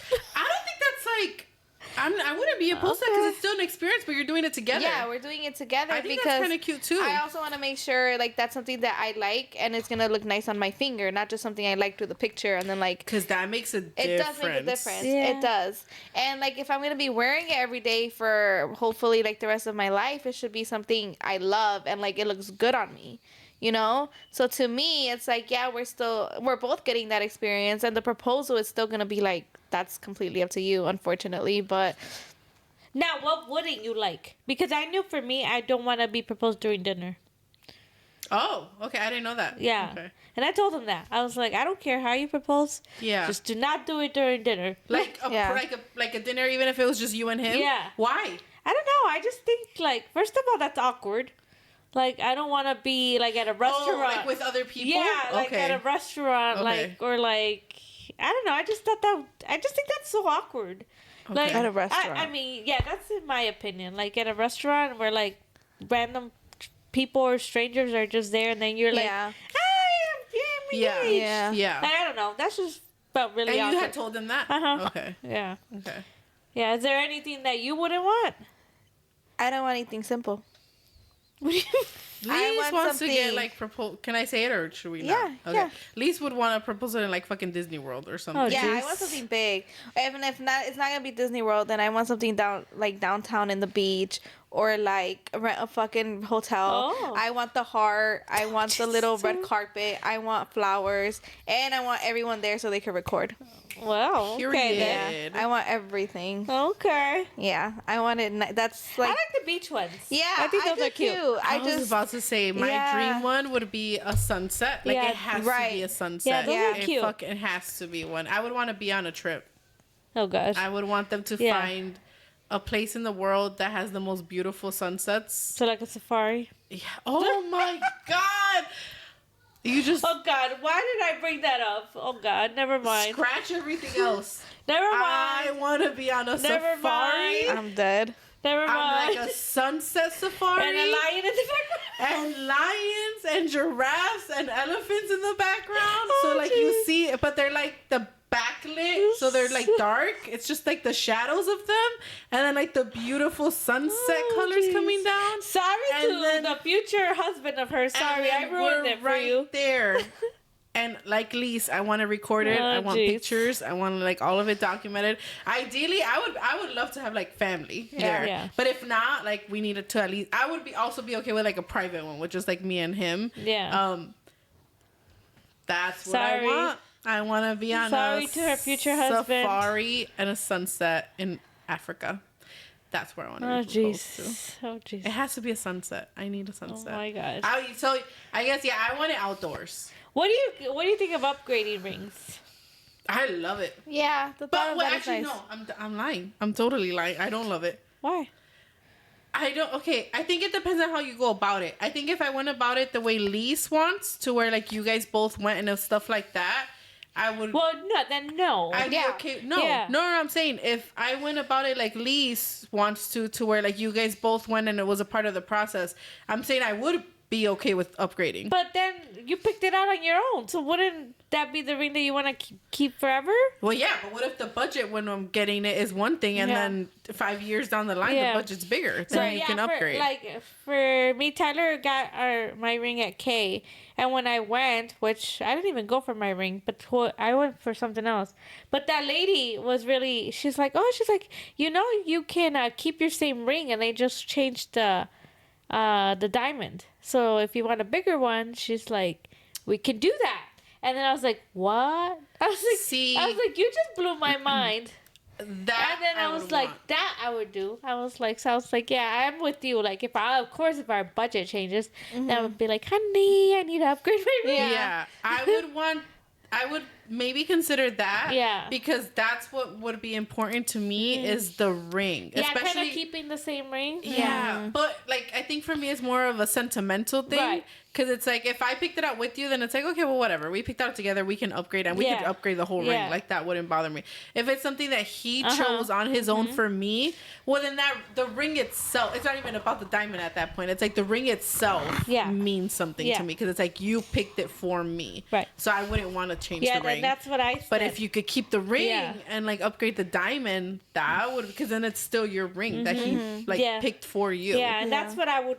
I don't think that's like. I wouldn't be opposed to that because it's still an experience, but you're doing it together. Yeah, we're doing it together I think because that's kind of cute too. I also want to make sure like that's something that I like, and it's gonna look nice on my finger, not just something I liked with a picture, and then like Because that makes a difference. it does make a difference. Yeah. It does. And like if I'm gonna be wearing it every day for hopefully like the rest of my life, it should be something I love and like it looks good on me. You know? So to me it's like, yeah, we're both getting that experience, and the proposal is still gonna be like, that's completely up to you, unfortunately. But Now, what wouldn't you like? Because I knew for me, I don't want to be proposed during dinner. Oh, okay. I didn't know that. Yeah. Okay. And I told him that. I was like, I don't care how you propose. Yeah. Just do not do it during dinner. Like a Yeah. like a dinner, even if it was just you and him. Yeah. Why? I don't know. I just think, like, first of all, that's awkward. Like, I don't want to be, like, at a restaurant. Oh, like with other people. Yeah, like okay. at a restaurant, Okay. like, or like, I don't know. I just think that's so awkward. Okay. Like, At a restaurant. I mean, yeah, that's in my opinion. Like, at a restaurant where, like, random people or strangers are just there, and then you're like, Yeah. "Hi, Yeah. engaged. Yeah. Yeah. Like, I don't know. That's just felt really And you awkward. had told them that? Uh-huh. Okay. Yeah. Okay. Yeah. Is there anything that you wouldn't want? I don't want anything simple. What do you? I Lise want wants to get something- like proposed. Can I say it or should we not? Yeah, Okay. yeah. Lise would want a proposal in like fucking Disney World or something. Oh, Yeah, I Jeez. want something big. Even if not, it's not gonna be Disney World. Then I want something downtown in the beach, or like rent a fucking hotel. Oh. I want the heart. I want the little red carpet. I want flowers, and I want everyone there so they can record. Well, okay Period. then. I want everything. Okay. Yeah, I want it. That's I like. like the beach ones. Yeah, I think those do are cute. too. I I was just about to say my Yeah. dream one would be a sunset. Like Yeah, it has to right. be a sunset. Yeah, those are It cute. Fucking has to be one. I would want to be on a trip. Oh gosh. I would want them to Yeah. find a place in the world that has the most beautiful sunsets. So like a safari. Yeah. Oh my god! You just Oh God, why did I bring that up? Oh God, never mind. scratch everything else. Never I mind. want to be on a Never safari. mind. I'm dead. Never I'm mind. like a sunset safari. And a lion in the background. and lions and giraffes and elephants in the background. So Oh, like you jeez. see, but they're like the backlit, so they're like dark. It's just like the shadows of them, and then like the beautiful sunset Oh, colors jeez. coming down. Sorry And to then- the future husband of hers. Sorry, I And then ruined we're it for right you. there. And like Lise, I want to record it. Oh, I want jeez. pictures. I want like all of it documented. Ideally, I would love to have like family there. Yeah. But if not, like we needed to at least. I would be also be okay with like a private one, which is like me and him. Yeah. That's what Sorry. I want. I want to be on Sorry a to her future husband. safari and a sunset in Africa. That's where I want to Oh be proposed to. jeez. Oh It jeez. has to be a sunset. I need a Oh sunset. my gosh. So I guess I want it outdoors. What do you think of upgrading rings? I love it. Yeah, the thought But of well, that is actually, nice. no. I'm lying. I'm totally lying. I don't love it. Why? I don't. Okay, I think it depends on how you go about it. I think if I went about it the way Lise wants, to where like you guys both went and stuff like that, I would. Well, no, then no. I'd be Yeah. okay. No, Yeah. no, I'm saying if I went about it like Lise wants to where like you guys both went and it was a part of the process, I'm saying I would be okay with upgrading. But then you picked it out on your own, so wouldn't that be the ring that you want to keep forever? Well, yeah, but what if the budget when I'm getting it is one thing, and Yeah. then 5 years down the line Yeah. the budget's bigger, then you can upgrade. For me, Tyler got my ring at K, and when I went, which I didn't even go for my ring, but I went for something else. But that lady was really, she's like, you can keep your same ring, and they just changed the diamond. So if you want a bigger one, she's like, we can do that. And then I was like, what? I was like, you just blew my mind. That And then I was would like, want. that I would do. I was like, yeah, I'm with you. Like, if our budget changes, then I would be like, honey, I need to upgrade my ring. Yeah. I would maybe consider that. Yeah. Because that's what would be important to me is the ring. Yeah, kind Especially of keeping the same ring. Yeah, but like I think for me it's more of a sentimental thing. Right. Because it's like if I picked it out with you, then it's like okay, well whatever. We picked it out together. We can upgrade and we could Yeah. upgrade the whole Yeah. ring. Like that wouldn't bother me. If it's something that he Uh-huh. chose on his own for me, well then that the ring itself. It's not even about the diamond at that point. It's like the ring itself Yeah. means something Yeah. to me because it's like you picked it for me. Right. So I wouldn't want to change Yeah, the ring. then that's what I said. But if you could keep the ring Yeah. and like upgrade the diamond, that would because then it's still your ring that he like Yeah. picked for you. Yeah, and that's what I would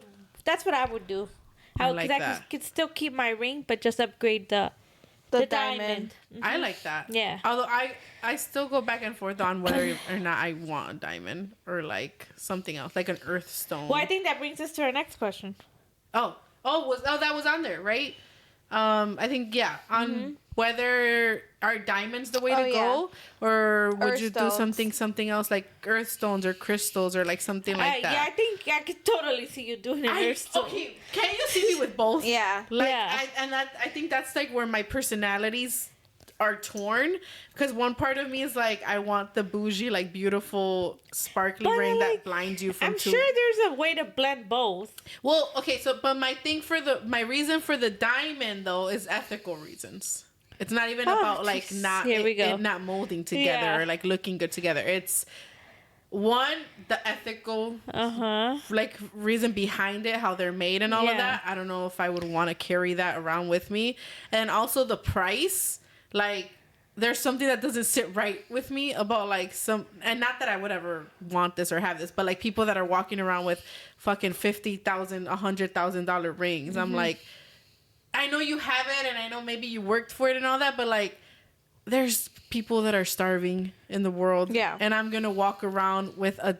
do. I Because like I that. could still keep my ring, but just upgrade the diamond. I like that. Yeah. Although I still go back and forth on whether or not I want a diamond or like something else, like an earth stone. Well, I think that brings us to our next question. that was on there, right? I think on whether are diamonds the way to go, or would Earth you stones. do something else like earth stones or crystals or like something like that? Yeah, I think I could totally see you doing it. Okay, can you see me with both? Yeah. Like, Yeah. I think that's like where my personalities are torn because one part of me is like I want the bougie, like beautiful, sparkly But, ring like, that blinds you from I'm two. sure there's a way to blend both. Well, okay, so but my reason for the diamond though is ethical reasons. It's not even Oh, about like jeez. not Here we go. it not molding together Yeah. or like looking good together. It's one, the ethical like reason behind it, how they're made and all of that. I don't know if I would want to carry that around with me. And also the price, like there's something that doesn't sit right with me about like some, and not that I would ever want this or have this, but like people that are walking around with fucking $50,000, $100,000 rings. I'm like, I know you have it, and I know maybe you worked for it and all that, but like, there's people that are starving in the world. Yeah. And I'm gonna walk around with a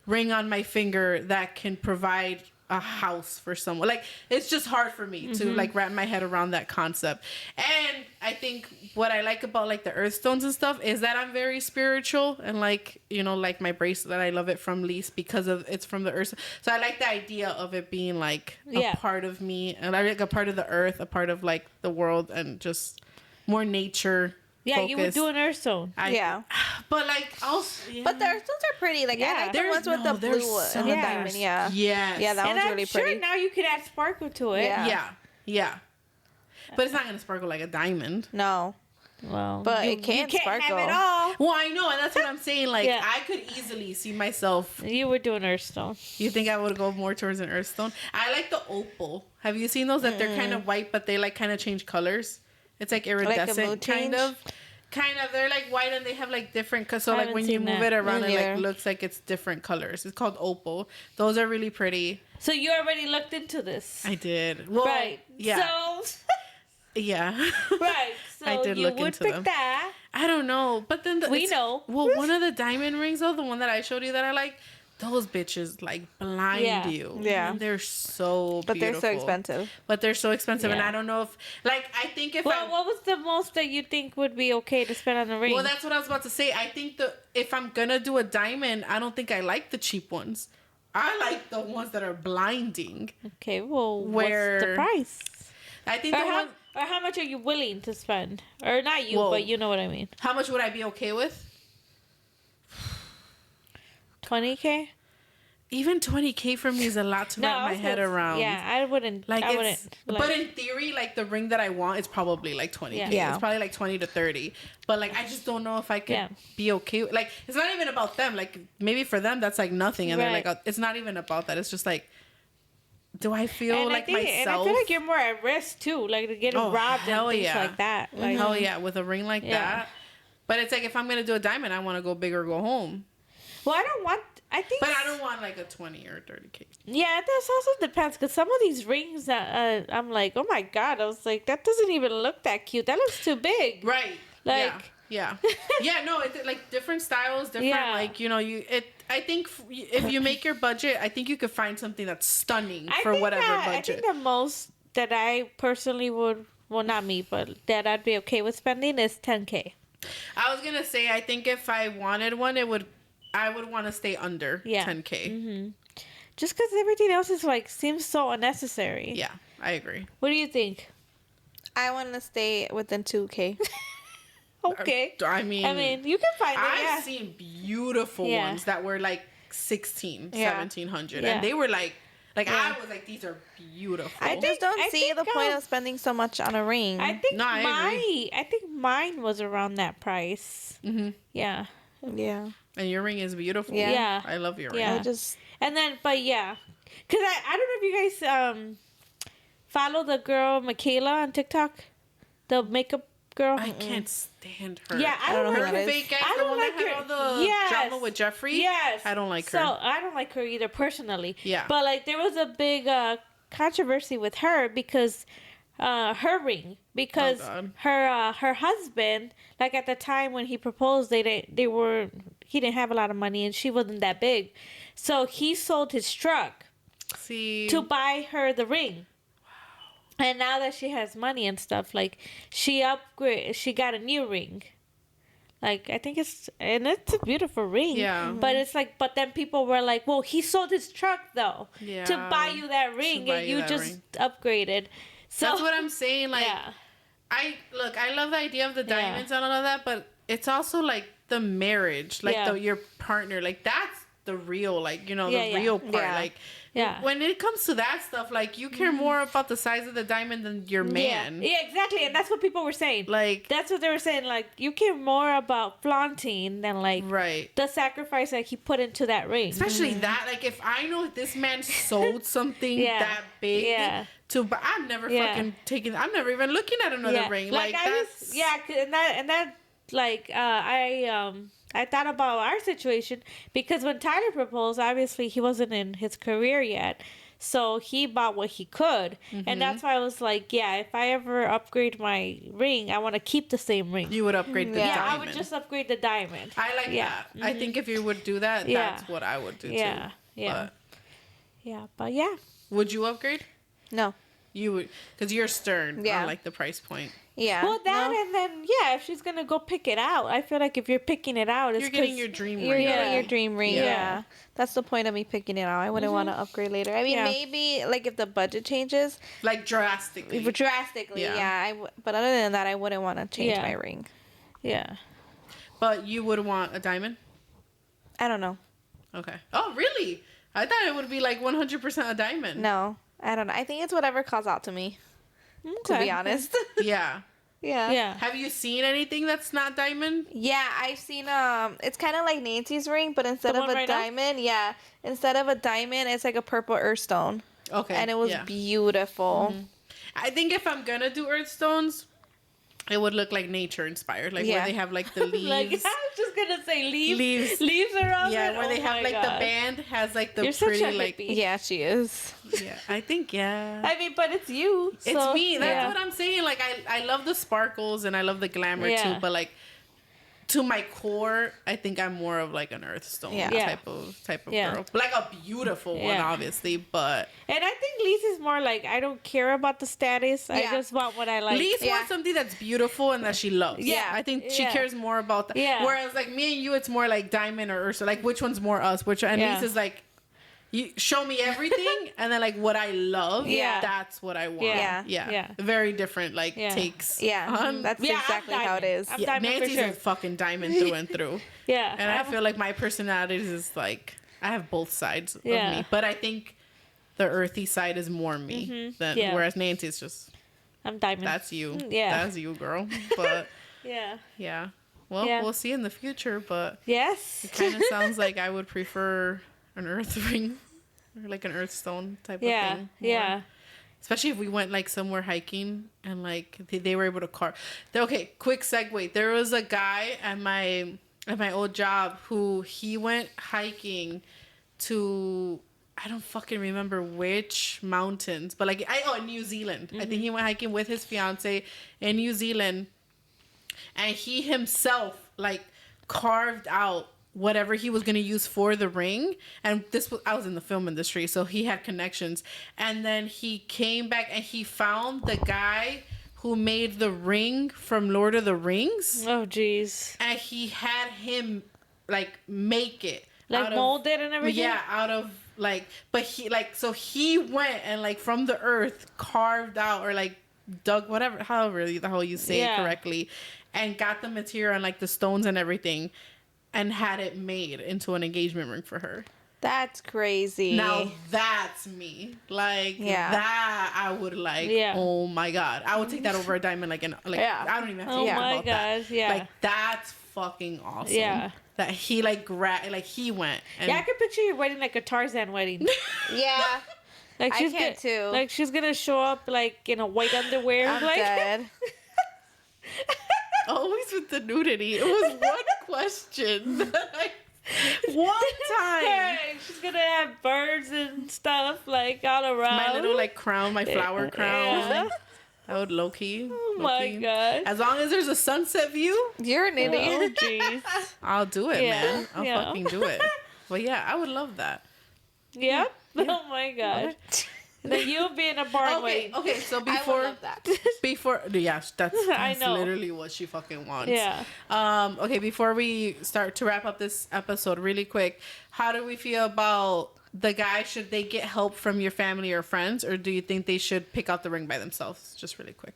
ring on my finger that can provide a house for someone. Like, it's just hard for me to like wrap my head around that concept. And I think what I like about like the earth stones and stuff is that I'm very spiritual, and like, you know, like my bracelet, I love it from Lise because of it's from the earth. So I like the idea of it being like a part of me, and I like a part of the earth, a part of like the world, and just more nature. Yeah, focused. you would do an earth stone. But like also, But the earth stones are pretty. Like I like the ones with the blue and the diamond. Yeah. Yes. Yeah, that And one's I'm really sure pretty. now you could add sparkle to it. Yeah. But it's not gonna sparkle like a diamond. No. Well, But you, it can you can't sparkle. have it all. Well, I know, and that's what I'm saying. Like, Yeah. I could easily see myself. You would do an earth stone. You think I would go more towards an earthstone? I like the opal. Have you seen those? That they're kind of white, but they like kind of change colors. It's like iridescent, mood kind change? of. Kind of. They're like white, and they have like different. So like haven't when you seen move that. it around, Me it like neither. looks like it's different colors. It's called opal. Those are really pretty. So you already looked into this. I did. Well, Right. yeah. So, Yeah. right. So I did you look would into pick them. that. I don't know, but then We know. Well, one of the diamond rings, though, the one that I showed you that I like, those bitches like blind you. Yeah. And they're so But beautiful. they're so expensive. But they're so expensive, and Yeah. I don't know if like I think if Well, what was the most that you think would be okay to spend on a ring? well, that's what I was about to say. I think if I'm gonna do a diamond, I don't think I like the cheap ones. I like the ones that are blinding. Okay, well, Where- what's the price? I think Or the one. how much are you willing to spend? Or not you, Whoa. but you know what I mean. How much would I be okay with? 20K? Even 20K for me is a lot to wrap my head around. Yeah, I wouldn't. Like I it's, wouldn't. Like, but in theory, like the ring that I want is probably like 20K. Yeah. It's probably like 20 to 30. But like I just don't know if I could be okay. Like it's not even about them. Like maybe for them that's like nothing, and they're like, it's not even about that. It's just like, do I feel like myself? And I feel like you're more at risk too, like to getting robbed and things like that. Like, hell yeah, with a ring like that. But it's like if I'm gonna do a diamond, I want to go big or go home. well, I don't want. I think. But I don't want like a 20 or 30K. Yeah, this also depends because some of these rings that I'm like, oh my god, I was like, that doesn't even look that cute. That looks too big. Right. Like. Yeah. Yeah. No. It's like different styles, different like you know I think if you make your budget, I think you could find something that's stunning for whatever budget. I think the most that I personally would, well, not me, but that I'd be okay with spending is 10K. I was gonna say I think if I wanted one, I would want to stay under 10K. Mm-hmm. Just because everything else is like seems so unnecessary. Yeah, I agree. What do you think? I want to stay within 2K. Okay. I mean, you can find it. I've seen beautiful ones that were like 1700 and they were like I was like, these are beautiful. I just don't see the point of spending so much on a ring. I think I I think mine was around that price. Mm-hmm. Yeah. Yeah. And your ring is beautiful. Yeah. I love your ring. Yeah. And then, but yeah, because I don't know if you guys follow the girl Michaela on TikTok, the makeup girl. I can't stand her. Yeah, I don't know her who that is. fake ass. I The don't one like that had all the drama with Jeffrey. Yes. I don't like So her. I don't like her either personally. Yeah. But like there was a big controversy with her because her ring because her husband, like at the time when he proposed, he didn't have a lot of money and she wasn't that big, so he sold his truck to buy her the ring. And now that she has money and stuff, like she got a new ring. Like I think it's a beautiful ring. Yeah. But it's like, but then people were like, well, he sold his truck though to buy you that ring, and you just upgraded. So that's what I'm saying. Like, I love the idea of the diamonds and all of that, but it's also like the marriage, like your partner, like the real, like, you know, Yeah, the yeah. real part. Yeah. Like, Yeah. when it comes to that stuff, like, you care more about the size of the diamond than your man. Yeah, exactly. And that's what people were saying. Like, That's what they were saying. Like, you care more about flaunting than, like, right. the sacrifice that he put into that ring. Especially that, like, if I know this man sold something Yeah. that big Yeah. but I'm never Yeah. fucking taking, I'm never even looking at another ring. Like, that's... and that, like, I thought about our situation because when Tyler proposed, obviously he wasn't in his career yet. So he bought what he could. And that's why I was like, yeah, if I ever upgrade my ring, I want to keep the same ring. You would upgrade the Yeah, diamond. I would just upgrade the diamond. I like that. I think if you would do that, Yeah. that's what I would do Yeah, too. yeah. But yeah. Would you upgrade? No. You would, because you're stern Yeah. on like the price point. Yeah. Well, that no. and then, yeah, if she's going to go pick it out, I feel like if you're picking it out, it's You're getting 'cause- your dream You're ring. getting Yeah. your dream ring. Yeah. Yeah. That's the point of me picking it out. I wouldn't want to upgrade later. I mean, Yeah. maybe like if the budget changes Like drastically. drastically. Yeah. Yeah. But other than that, I wouldn't want to change Yeah. my ring. Yeah. But you would want a diamond? I don't know. Okay. Oh, really? I thought it would be like 100% a diamond. No, I don't know. I think it's whatever calls out to me. To be honest. Yeah. yeah. Yeah. Have you seen anything that's not diamond? Yeah, I've seen it's kind of like Nancy's ring, but instead The of one a right now? diamond, instead of a diamond, it's like a purple earthstone. Okay. And it was yeah. beautiful. I think if I'm gonna do earthstones, it would look like nature inspired, like where Yeah. they have like the leaves. Like, I was just going to say leaves. Leaves. Leaves around Yeah, it. where they Oh have my like God. the band has like the You're such pretty a like. hippie. Yeah, she is. Yeah, I think yeah. I mean, but it's you. It's so, me. That's yeah. what I'm saying. Like I love the sparkles and I love the glamour Yeah. too. But like to my core, I think I'm more of like an earthstone Yeah. Yeah. type of Yeah. girl. Like a beautiful one, Yeah. obviously. But And I think Lisa's more like, I don't care about the status. I Yeah. just want what I like. Lise Yeah. wants something that's beautiful and that she loves. Yeah. I think she Yeah. cares more about that. Yeah. Whereas like me and you, it's more like diamond or Ursa. Like which one's more us? And Yeah. Lisa's like, you show me everything, and then like what I love. Yeah. That's what I want. Yeah. Yeah. Yeah. Very different like Yeah. takes. Yeah, on- that's Yeah, I'm exactly how it diamond. is. I'm yeah, diamond for Nancy's sure. a fucking diamond through and through. Yeah. And I feel like my personality is like I have both sides Yeah. of me, but I think the earthy side is more me than Yeah. whereas Nancy's just I'm diamond. that's you. Yeah. That's you, girl. But Yeah. yeah. Well, Yeah. we'll see in the future, but Yes. it kind of sounds like I would prefer an earth ring or like an earthstone type Yeah. of thing. more. Yeah. Especially if we went like somewhere hiking and like they were able to carve. Okay, quick segue. There was a guy at my old job who he went hiking to I don't fucking remember which mountains, but like New Zealand. I think he went hiking with his fiance in New Zealand, and he himself like carved out whatever he was gonna use for the ring. And I was in the film industry, so he had connections. And then he came back and he found the guy who made the ring from Lord of the Rings, Oh, jeez. and he had him like make it Like out of- mold it and everything? Yeah, out of like, but he like so he went and like from the earth carved out or like dug whatever, however the hell you say it Yeah. correctly, and got the material and like the stones and everything, and had it made into an engagement ring for her. That's crazy. Now that's me. Like Yeah. that I would like. Yeah. Oh my god, I would take that over a diamond. Yeah. I don't even have to Oh think my about that. gosh, yeah. Like that's fucking awesome. Yeah. That he like he went. And Yeah, I could picture your wedding like a Tarzan wedding. Yeah, Like I she's can gonna, too. Like she's gonna show up like in a white underwear. I'm like dead. always with the nudity. It was one question. One time. Hey, she's gonna have birds and stuff like all around. My little like crown, my flower crown. Yeah. I would low key. Oh my god. As long as there's a sunset view, You're an Oh idiot. jeez. I'll do it, Yeah, man. I'll yeah. fucking do it. But yeah, I would love that. Yep. Oh my god. Then you be in a barn wedding. Okay, so I would before love that. yes, that's I know. literally what she fucking wants. Yeah. Okay, before we start to wrap up this episode really quick, how do we feel about the guy? Should they get help from your family or friends, or do you think they should pick out the ring by themselves? Just really quick.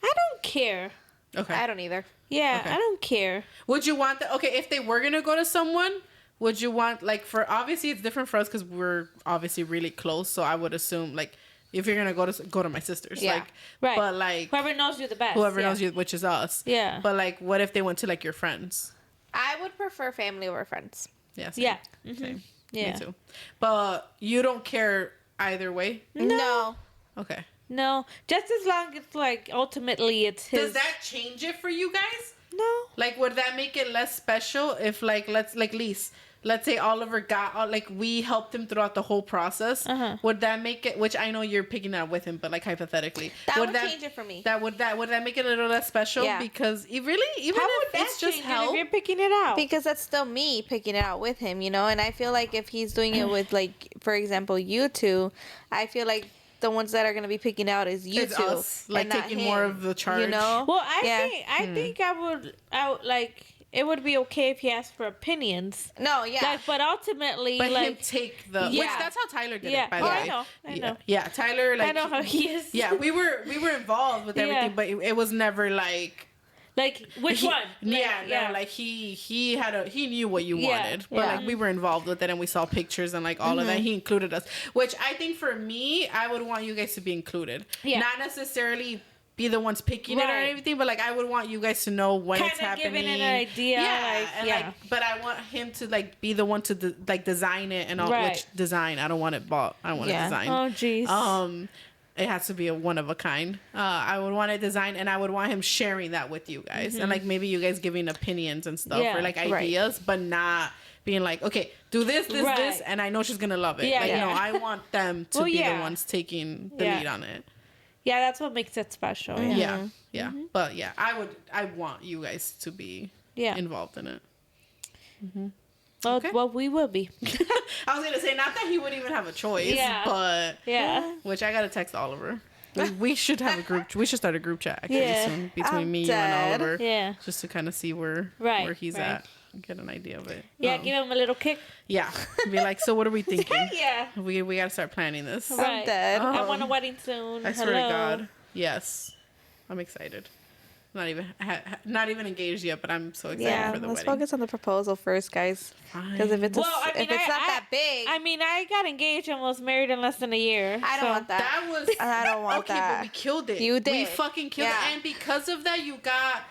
I don't care. Okay. I don't either. Yeah, Okay. I don't care. Would you want that? Okay, if they were gonna go to someone, would you want, like, for, obviously it's different for us because we're obviously really close, so I would assume, like, if you're gonna go to my sister's, Yeah. like, Right. but like Whoever knows you the best. whoever yeah. knows you, which is us. Yeah. But like, what if they went to like your friends? I would prefer family over friends. Yeah. Same. Yeah. Same. Yeah. Me too. But you don't care either way. No. Okay. No, just as long as like ultimately it's his. Does that change it for you guys? No. Like, would that make it less special if, like, let's say Oliver got, like, we helped him throughout the whole process. Would that make it, which I know you're picking that with him, but, like, hypothetically. That would change it for me. Would that make it a little less special? Yeah. Because even How would if that it's just change it help. if you're picking it out? Because that's still me picking it out with him, you know? And I feel like if he's doing it with, like, for example, you two, I feel like the ones that are going to be picking out is you It's two. us, like, and not taking him, more of the charge. You know? Well, Yeah. I think I would like it would be okay if he asked for opinions. No, yeah. Like, but ultimately, But him like, take the, which Yeah. that's how Tyler did Yeah. it, by Oh, the I way. know, I know. Yeah, Tyler, like, I know how he is. yeah, we were involved with everything, Yeah. but it was never like. like which He- one? Yeah, no, like he knew what you Yeah, wanted, but yeah. like we were involved with it and we saw pictures and like all of that. He included us, which I think for me, I would want you guys to be included. Yeah. Not necessarily be the ones picking it or Right. anything, but like I would want you guys to know when it's Kind of happening. giving it an idea. Yeah, like, and yeah. like, but I want him to like be the one to like design it and all. Right. Which design? I don't want it bought. I want Yeah. it designed. Oh, jeez. It has to be a one of a kind. I would want it designed, and I would want him sharing that with you guys, and like maybe you guys giving opinions and stuff Yeah, or like right. ideas, but not being like, okay, do this, this, Right. this, and I know she's gonna love it. Yeah, like, yeah. no, I want them to Well, be yeah. the ones taking the Yeah. lead on it. Yeah, that's what makes it special. Yeah. Yeah, yeah. But yeah, I want you guys to be Yeah. involved in it. Well, Okay. well, we will be. I was gonna say not that he would even have a choice, Yeah. but Yeah. which I gotta text Oliver. We should have a group. We should start a group chat actually Yeah. soon between I'm me, you, dead. and Oliver. Yeah. Just to kind of see where Right, he's right. at, and get an idea of it. Yeah, give him a little kick. Yeah, be like, so what are we thinking? Yeah. We gotta start planning this. Right. dead. I want a wedding soon. I swear to Hello. God, yes, I'm excited. Not even engaged yet, but I'm so excited Yeah, for the let's wedding. focus on the proposal first, guys. Because if it's Well, I mean, if it's not I- that big, I mean, I got engaged and was married in less than a year. I don't so- want that. That was I don't want okay, that. but we killed it. You We did. fucking killed Yeah. it, and because of that, you got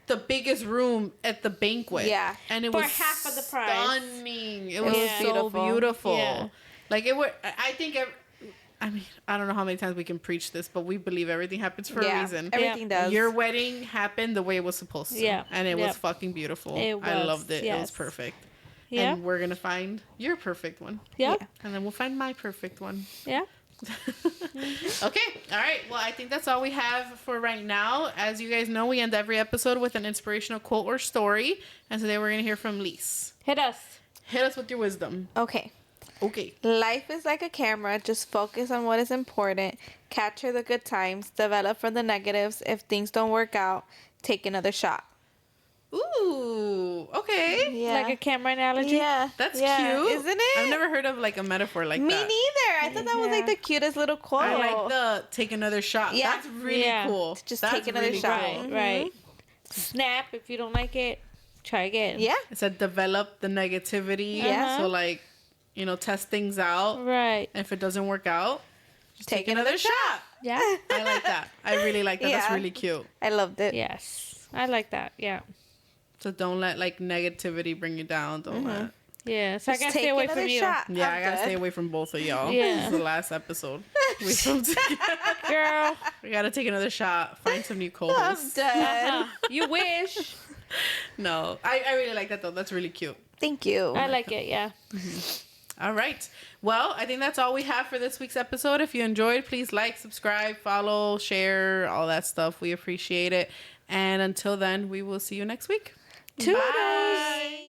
the biggest room at the banquet. Yeah. and it For was half of the price. stunning. It was was so beautiful. beautiful. Yeah. Like it was. I think. I mean, I don't know how many times we can preach this, but we believe everything happens for a reason. Everything does. Your wedding happened the way it was supposed to. Yeah. And it Yep. was fucking beautiful. It I was, loved it. It was yes. perfect. Yeah. And we're going to find your perfect one. Yeah. Yeah. And then we'll find my perfect one. Yeah. Okay. All right. Well, I think that's all we have for right now. As you guys know, we end every episode with an inspirational quote or story. And today we're going to hear from Lise. Hit us. Hit us with your wisdom. Okay. Okay. Life is like a camera. Just focus on what is important. Capture the good times. Develop from the negatives. If things don't work out, take another shot. Ooh. Okay. Yeah. Like a camera analogy. Yeah. That's yeah. cute. Isn't it? I've never heard of like a metaphor like Me that. neither. I thought that was like Yeah. the cutest little quote. I like the take another shot. Yeah. That's really Yeah. cool. Just That's take another really shot. cool. Right. Right. Snap. If you don't like it, try again. Yeah. It said develop the negativity. Yeah. So like, test things out. Right. And if it doesn't work out, just Take take another shot. Yeah. I like that. I really like that. That's Yeah. really cute. I loved it. Yes. I like that. Yeah. So don't let like negativity bring you down. Don't let. Yeah. So I Just gotta take stay away another from you. shot. Yeah, I'm I gotta good. stay away from both of y'all. Yeah. This is the last episode. We filmed together. Girl. We gotta take another shot. Find some new I'm co-hosts. dead. You wish. No, I really like that though. That's really cute. Thank you. I like it. Yeah. All right. Well, I think that's all we have for this week's episode. If you enjoyed, please like, subscribe, follow, share, all that stuff. We appreciate it. And until then, we will see you next week. Toodles. Bye.